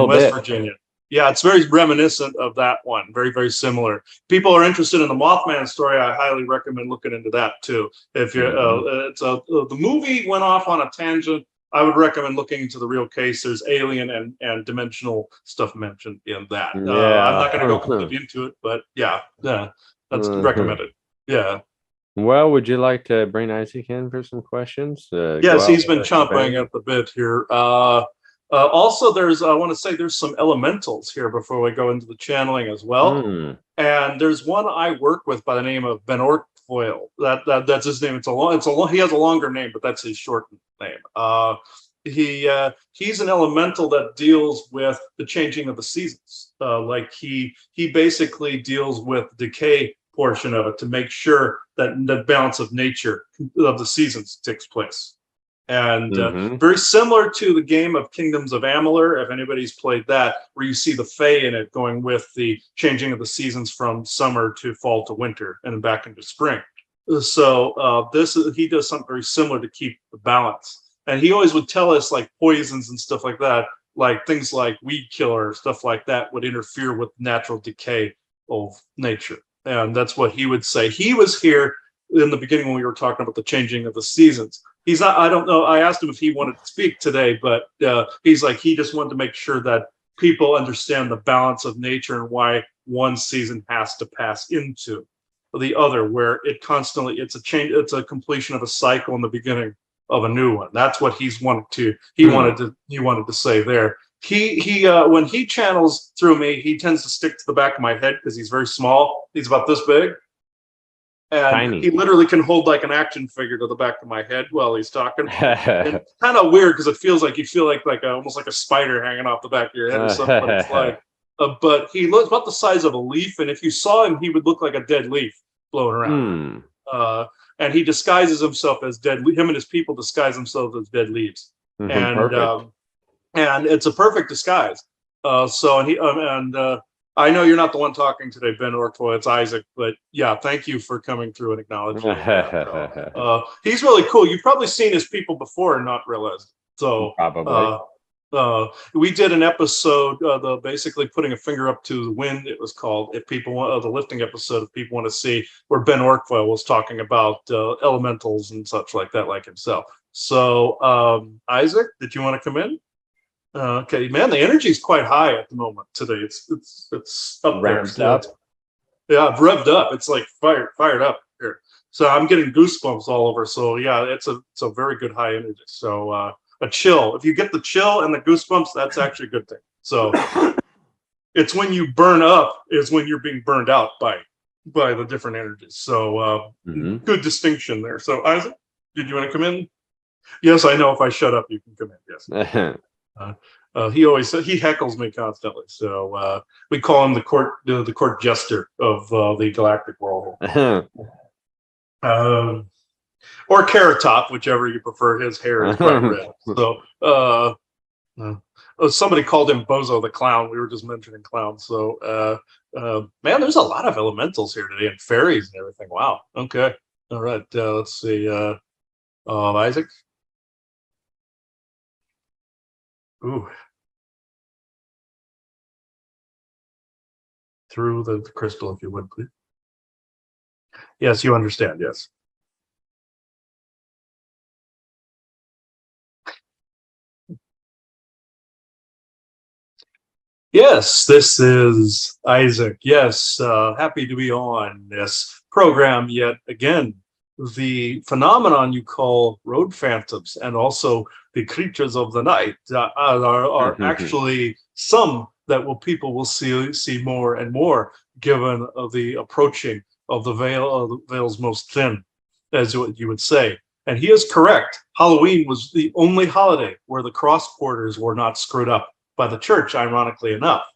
Speaker 3: West Virginia. Yeah, it's very reminiscent of that one. Very, very similar. People are interested in the Mothman story. I highly recommend looking into that too. If you're, the movie went off on a tangent. I would recommend looking into the real case. There's alien and dimensional stuff mentioned in that. I'm not going to go completely into it, but that's recommended. Yeah.
Speaker 2: Well, would you like to bring Isaac in for some questions?
Speaker 3: Yes, he's been chomping at the bit here. Also, I want to say there's some elementals here before we go into the channeling as well. And there's one I work with by the name of Ben Ortfoil. That's his name. He has a longer name, but that's his short name. He's an elemental that deals with the changing of the seasons. Like he basically deals with decay portion of it to make sure that the balance of nature of the seasons takes place. And very similar to the game of Kingdoms of Amalur, if anybody's played that, where you see the Fae in it going with the changing of the seasons from summer to fall to winter and then back into spring. So he does something very similar to keep the balance. And he always would tell us like poisons and stuff like that, like things like weed killer, stuff like that would interfere with natural decay of nature. And that's what he would say. He was here in the beginning when we were talking about the changing of the seasons. He's not, I don't know, I asked him if he wanted to speak today, but he's like, he just wanted to make sure that people understand the balance of nature and why one season has to pass into the other, where it constantly, it's a change, it's a completion of a cycle in the beginning of a new one. That's what he wanted to say there. He when he channels through me, he tends to stick to the back of my head because he's very small. He's about this big. And
Speaker 2: tiny.
Speaker 3: He literally can hold like an action figure to the back of my head while he's talking. And it's kind of weird because it feels like you feel like almost like a spider hanging off the back of your head or something. But it's like, but he looks about the size of a leaf, and if you saw him, he would look like a dead leaf blowing around. And he disguises himself as dead. Him and his people disguise themselves as dead leaves, and it's a perfect disguise. I know you're not the one talking today, Ben Ortwell. It's Isaac, but yeah, thank you for coming through and acknowledging that. He's really cool. You've probably seen his people before and not realized. So
Speaker 2: probably.
Speaker 3: We did an episode, basically putting a finger up to the wind. It was called. If people want the lifting episode, if people want to see, where Ben Ortwell was talking about elementals and such like that, like himself. So Isaac, did you want to come in? Okay, man, the energy is quite high at the moment today. It's up
Speaker 2: Ramped
Speaker 3: there.
Speaker 2: up.
Speaker 3: Yeah, I've revved up. It's like fired up here. So I'm getting goosebumps all over. So yeah, it's a very good high energy. So a chill. If you get the chill and the goosebumps, that's actually a good thing. So it's when you burn up is when you're being burned out by the different energies. So good distinction there. So Isaac, did you want to come in? Yes, I know. If I shut up, you can come in. Yes. He always he heckles me constantly, so we call him the court jester of the galactic world, or Carrot Top, whichever you prefer. His hair is quite red. So somebody called him Bozo the Clown. We were just mentioning clowns. So man, there's a lot of elementals here today and fairies and everything. Wow. Okay. All right. Let's see. Isaac. Ooh. Through the crystal, if you would, please. Yes, you understand, yes. Yes, this is Isaac. Yes, happy to be on this program yet again. The phenomenon you call road phantoms and also the creatures of the night are actually some that people will see more and more, given the approaching of the veil. The veil's most thin, as you would say. And he is correct. Halloween was the only holiday where the cross quarters were not screwed up by the church, ironically enough.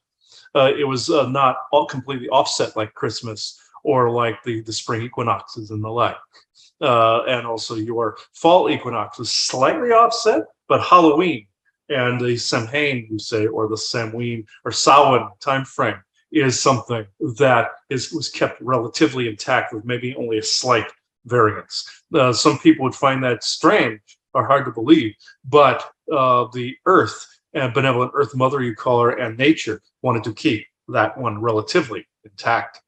Speaker 3: It was not all completely offset like Christmas or like the spring equinoxes and the like. And also your fall equinox was slightly offset, but Halloween and the Samhain, you say, or the Samhain or Samhain time frame is something that was kept relatively intact with maybe only a slight variance. Some people would find that strange or hard to believe, but the earth and benevolent earth mother, you call her, and nature wanted to keep that one relatively intact.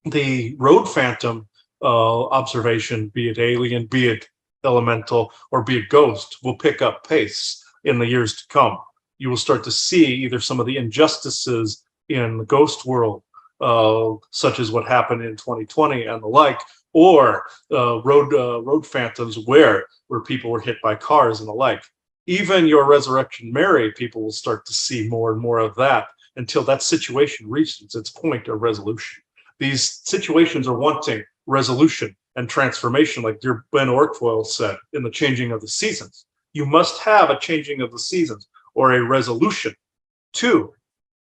Speaker 3: The road phantom observation, be it alien, be it elemental, or be it ghost, will pick up pace in the years to come. You will start to see either some of the injustices in the ghost world, such as what happened in 2020 and the like, or road phantoms where people were hit by cars and the like. Even your Resurrection Mary, people will start to see more and more of that until that situation reaches its point of resolution. These situations are wanting resolution and transformation, like dear Ben Ortwell said in the changing of the seasons. You must have a changing of the seasons or a resolution to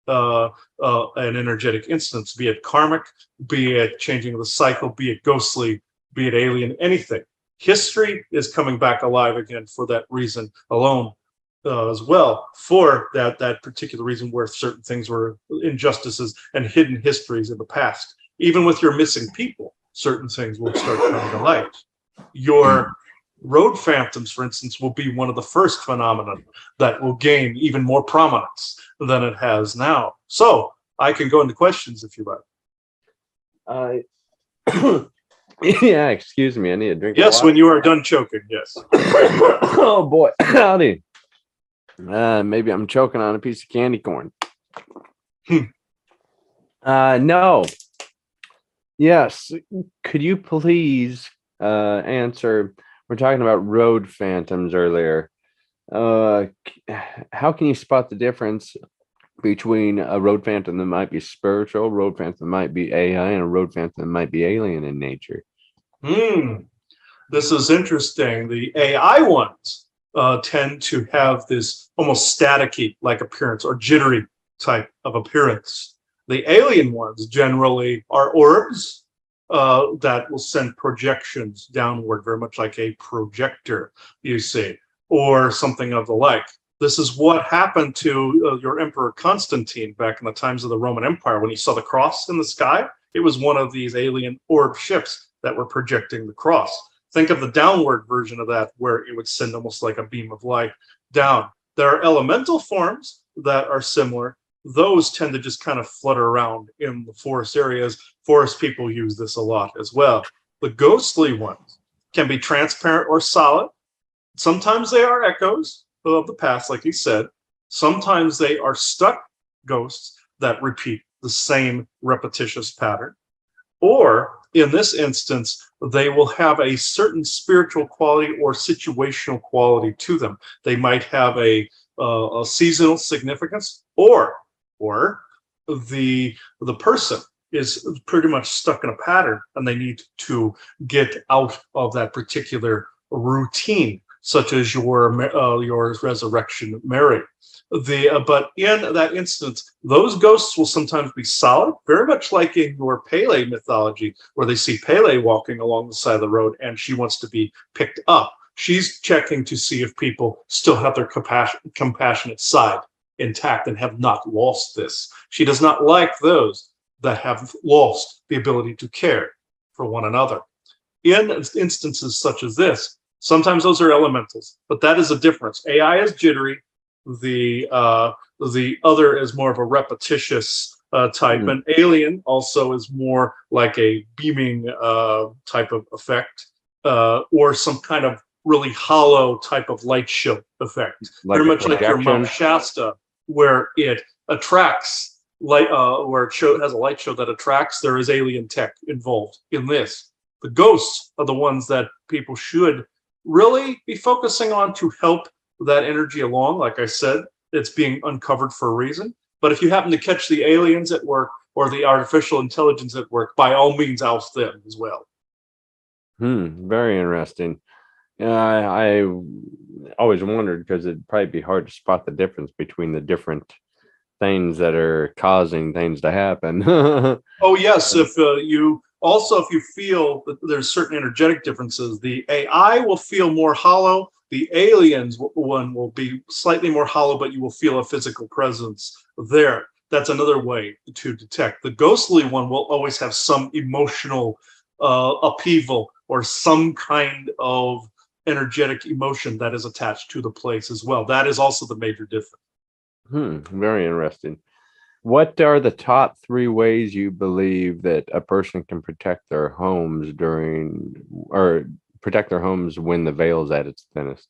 Speaker 3: an energetic instance, be it karmic, be it changing of the cycle, be it ghostly, be it alien, anything. History is coming back alive again for that reason alone, as well, for that particular reason, where certain things were injustices and hidden histories in the past. Even with your missing people, certain things will start coming to light. Your road phantoms, for instance, will be one of the first phenomena that will gain even more prominence than it has now. So I can go into questions if you like.
Speaker 2: Yeah, excuse me. I need a drink.
Speaker 3: Yes, when you are done choking. Yes.
Speaker 2: Oh boy, howdy. Maybe I'm choking on a piece of candy corn. No. Yes. Could you please answer? We're talking about road phantoms earlier. How can you spot the difference between a road phantom that might be spiritual, road phantom that might be AI, and a road phantom that might be alien in nature?
Speaker 3: This is interesting. The AI ones tend to have this almost staticky like appearance or jittery type of appearance. The alien ones generally are orbs that will send projections downward, very much like a projector, you see, or something of the like. This is what happened to your Emperor Constantine back in the times of the Roman Empire. When he saw the cross in the sky, it was one of these alien orb ships that were projecting the cross. Think of the downward version of that, where it would send almost like a beam of light down. There are elemental forms that are similar. Those tend to just kind of flutter around in the forest areas. Forest people use this a lot as well. The ghostly ones can be transparent or solid. Sometimes they are echoes of the past, like he said. Sometimes they are stuck ghosts that repeat the same repetitious pattern. Or in this instance, they will have a certain spiritual quality or situational quality to them. They might have a seasonal significance, or the person is pretty much stuck in a pattern and they need to get out of that particular routine, such as your resurrection Mary. But in that instance, those ghosts will sometimes be solid, very much like in your Pele mythology, where they see Pele walking along the side of the road and she wants to be picked up. She's checking to see if people still have their compassionate side intact and have not lost this. She does not like those that have lost the ability to care for one another. In instances such as this, sometimes those are elementals, but that is a difference. AI is jittery. The other is more of a repetitious type, and alien also is more like a beaming type of effect, or some kind of really hollow type of light show effect,
Speaker 2: Like
Speaker 3: very
Speaker 2: a
Speaker 3: much like your
Speaker 2: projection?
Speaker 3: Mount Shasta, where it attracts light, where it has a light show that attracts. There is alien tech involved in this. The ghosts are the ones that people should really be focusing on to help that energy along. Like I said, it's being uncovered for a reason. But if you happen to catch the aliens at work or the artificial intelligence at work, by all means, oust them as well.
Speaker 2: Very interesting. I always wondered, because it'd probably be hard to spot the difference between the different things that are causing things to happen.
Speaker 3: Oh yes, if you feel that there's certain energetic differences, the AI will feel more hollow. The aliens one will be slightly more hollow, but you will feel a physical presence there. That's another way to detect. The ghostly one will always have some emotional upheaval or some kind of energetic emotion that is attached to the place as well. That is also the major difference.
Speaker 2: Very interesting. What are the top 3 ways you believe that a person can protect their homes protect their homes when the veil is at its thinnest?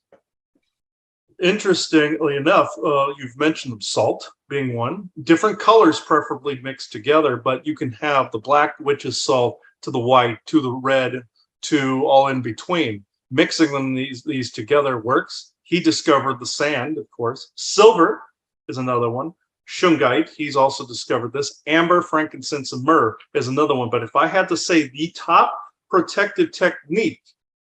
Speaker 3: Interestingly enough, you've mentioned salt being one. Different colors preferably mixed together, but you can have the black witch's salt to the white, to the red, to all in between. Mixing them these together works. He discovered the sand, of course. Silver is another one. Shungite, he's also discovered this. Amber, frankincense, and myrrh is another one. But if I had to say the top protective technique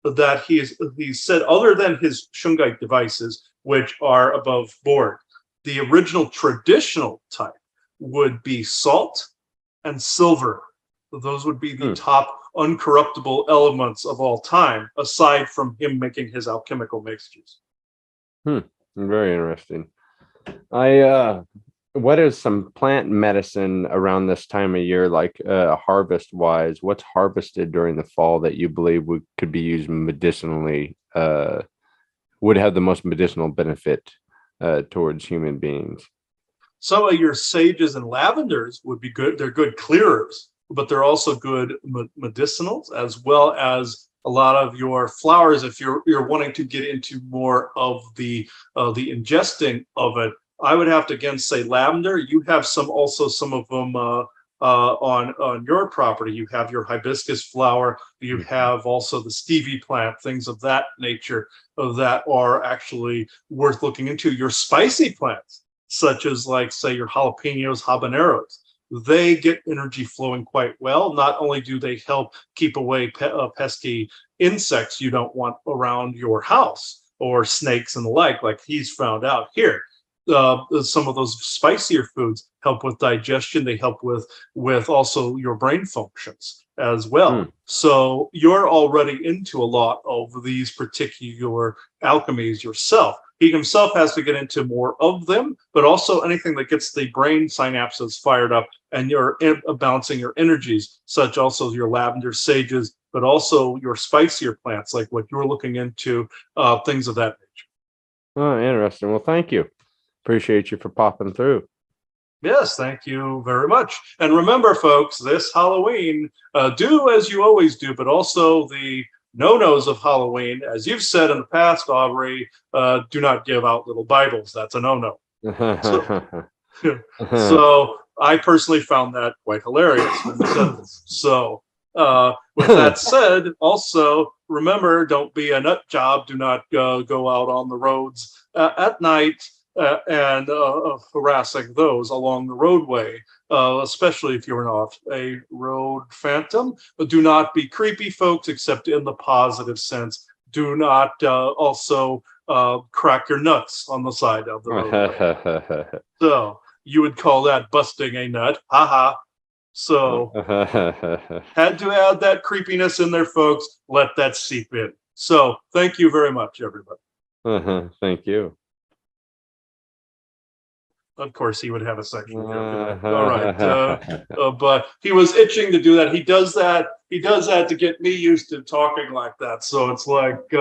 Speaker 3: that he said, other than his Shungite devices, which are above board, the original traditional type would be salt and silver. Those would be the
Speaker 2: Hmm.
Speaker 3: top uncorruptible elements of all time, aside from him making his alchemical mixtures.
Speaker 2: Very interesting. I what is some plant medicine around this time of year, like harvest wise? What's harvested during the fall that you believe could be used medicinally, would have the most medicinal benefit towards human beings?
Speaker 3: Some of your sages and lavenders would be good. They're good clearers, but they're also good medicinals, as well as a lot of your flowers. If you're wanting to get into more of the ingesting of it, I would have to again say lavender. You have some of them on your property. You have your hibiscus flower. You have also the stevie plant, things of that nature that are actually worth looking into. Your spicy plants, such as like say your jalapenos, habaneros, they get energy flowing quite well. Not only do they help keep away pesky insects you don't want around your house, or snakes and the like he's found out here. Some of those spicier foods help with digestion. They help with also your brain functions as well. So you're already into a lot of these particular alchemies yourself. He himself has to get into more of them, but also anything that gets the brain synapses fired up and you're balancing your energies, such also your lavender, sages, but also your spicier plants, like what you're looking into, things of that nature.
Speaker 2: Oh, interesting. Well, thank you. Appreciate you for popping through.
Speaker 3: Yes, thank you very much. And remember, folks, this Halloween, do as you always do, but also the no-nos of Halloween. As you've said in the past, Aubrey, do not give out little Bibles. That's a no-no. So I personally found that quite hilarious when you said this. So with that said, also remember, don't be a nut job. Do not go out on the roads at night and harassing those along the roadway, especially if you're not a road phantom. But do not be creepy, folks, except in the positive sense. Do not also crack your nuts on the side of the roadway. So you would call that busting a nut. Haha. So had to add that creepiness in there, folks. Let that seep in. So thank you very much, everybody.
Speaker 2: Thank you.
Speaker 3: Of course, he would have a sexual joke. All right, but he was itching to do that. He does that. He does that to get me used to talking like that. So it's like he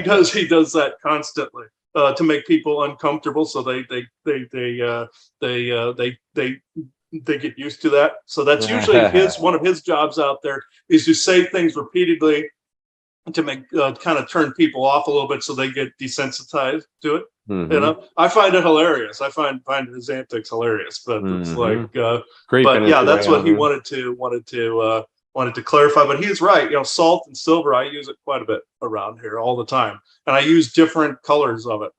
Speaker 3: does that constantly to make people uncomfortable. So they get used to that. So that's usually one of his jobs out there, is to say things repeatedly to make kind of turn people off a little bit, so they get desensitized to it. You know, I find it hilarious. I find his antics hilarious, but it's like, but yeah, that's what he wanted to clarify. But he's right. You know, salt and silver, I use it quite a bit around here all the time, and I use different colors of it.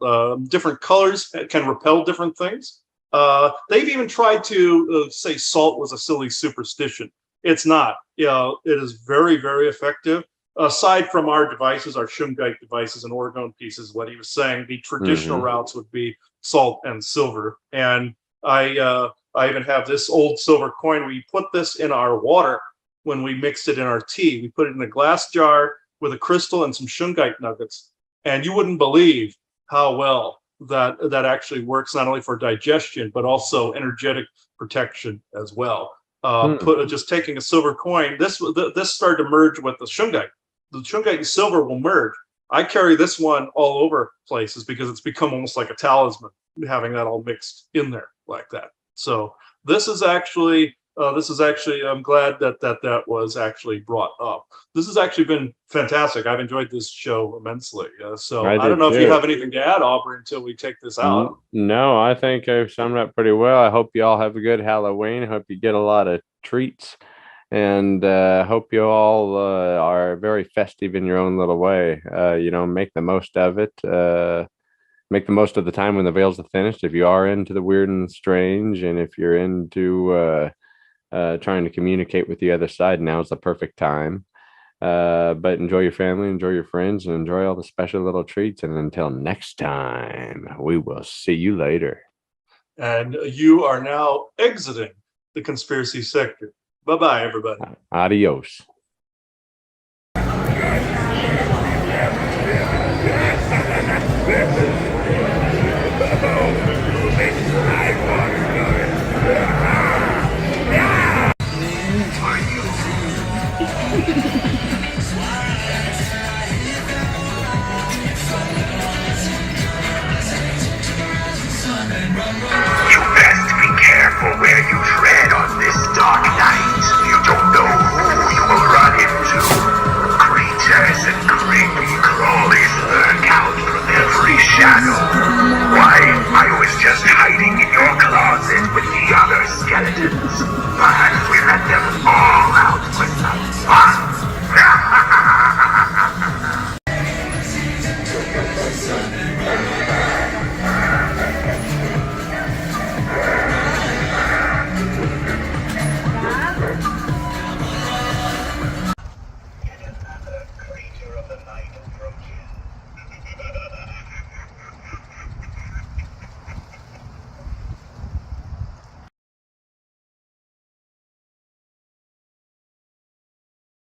Speaker 3: Different colors can repel different things. They've even tried to say salt was a silly superstition. It's not. You know, it is very, very effective. Aside from our devices, our Shungite devices and orgone pieces, what he was saying, the traditional routes would be salt and silver. And I even have this old silver coin. We put this in our water when we mixed it in our tea. We put it in a glass jar with a crystal and some Shungite nuggets. And you wouldn't believe how well that actually works, not only for digestion, but also energetic protection as well. Just taking a silver coin, this started to merge with the Shungite. The Shungite and silver will merge. I carry this one all over places because it's become almost like a talisman, having that all mixed in there like that. So this is actually, I'm glad that was actually brought up. This has actually been fantastic. I've enjoyed this show immensely. So I don't know if you have anything to add, Aubrey, until we take this out.
Speaker 2: No, I think I've summed up pretty well. I hope you all have a good Halloween. I hope you get a lot of treats. And hope you all are very festive in your own little way. You know, make the most of it. Make the most of the time when the veils are finished. If you are into the weird and strange, and if you're into trying to communicate with the other side, now is the perfect time. But enjoy your family, enjoy your friends, and enjoy all the special little treats. And until next time, we will see you later.
Speaker 3: And you are now exiting the conspiracy sector. Bye-bye, everybody.
Speaker 2: Adios.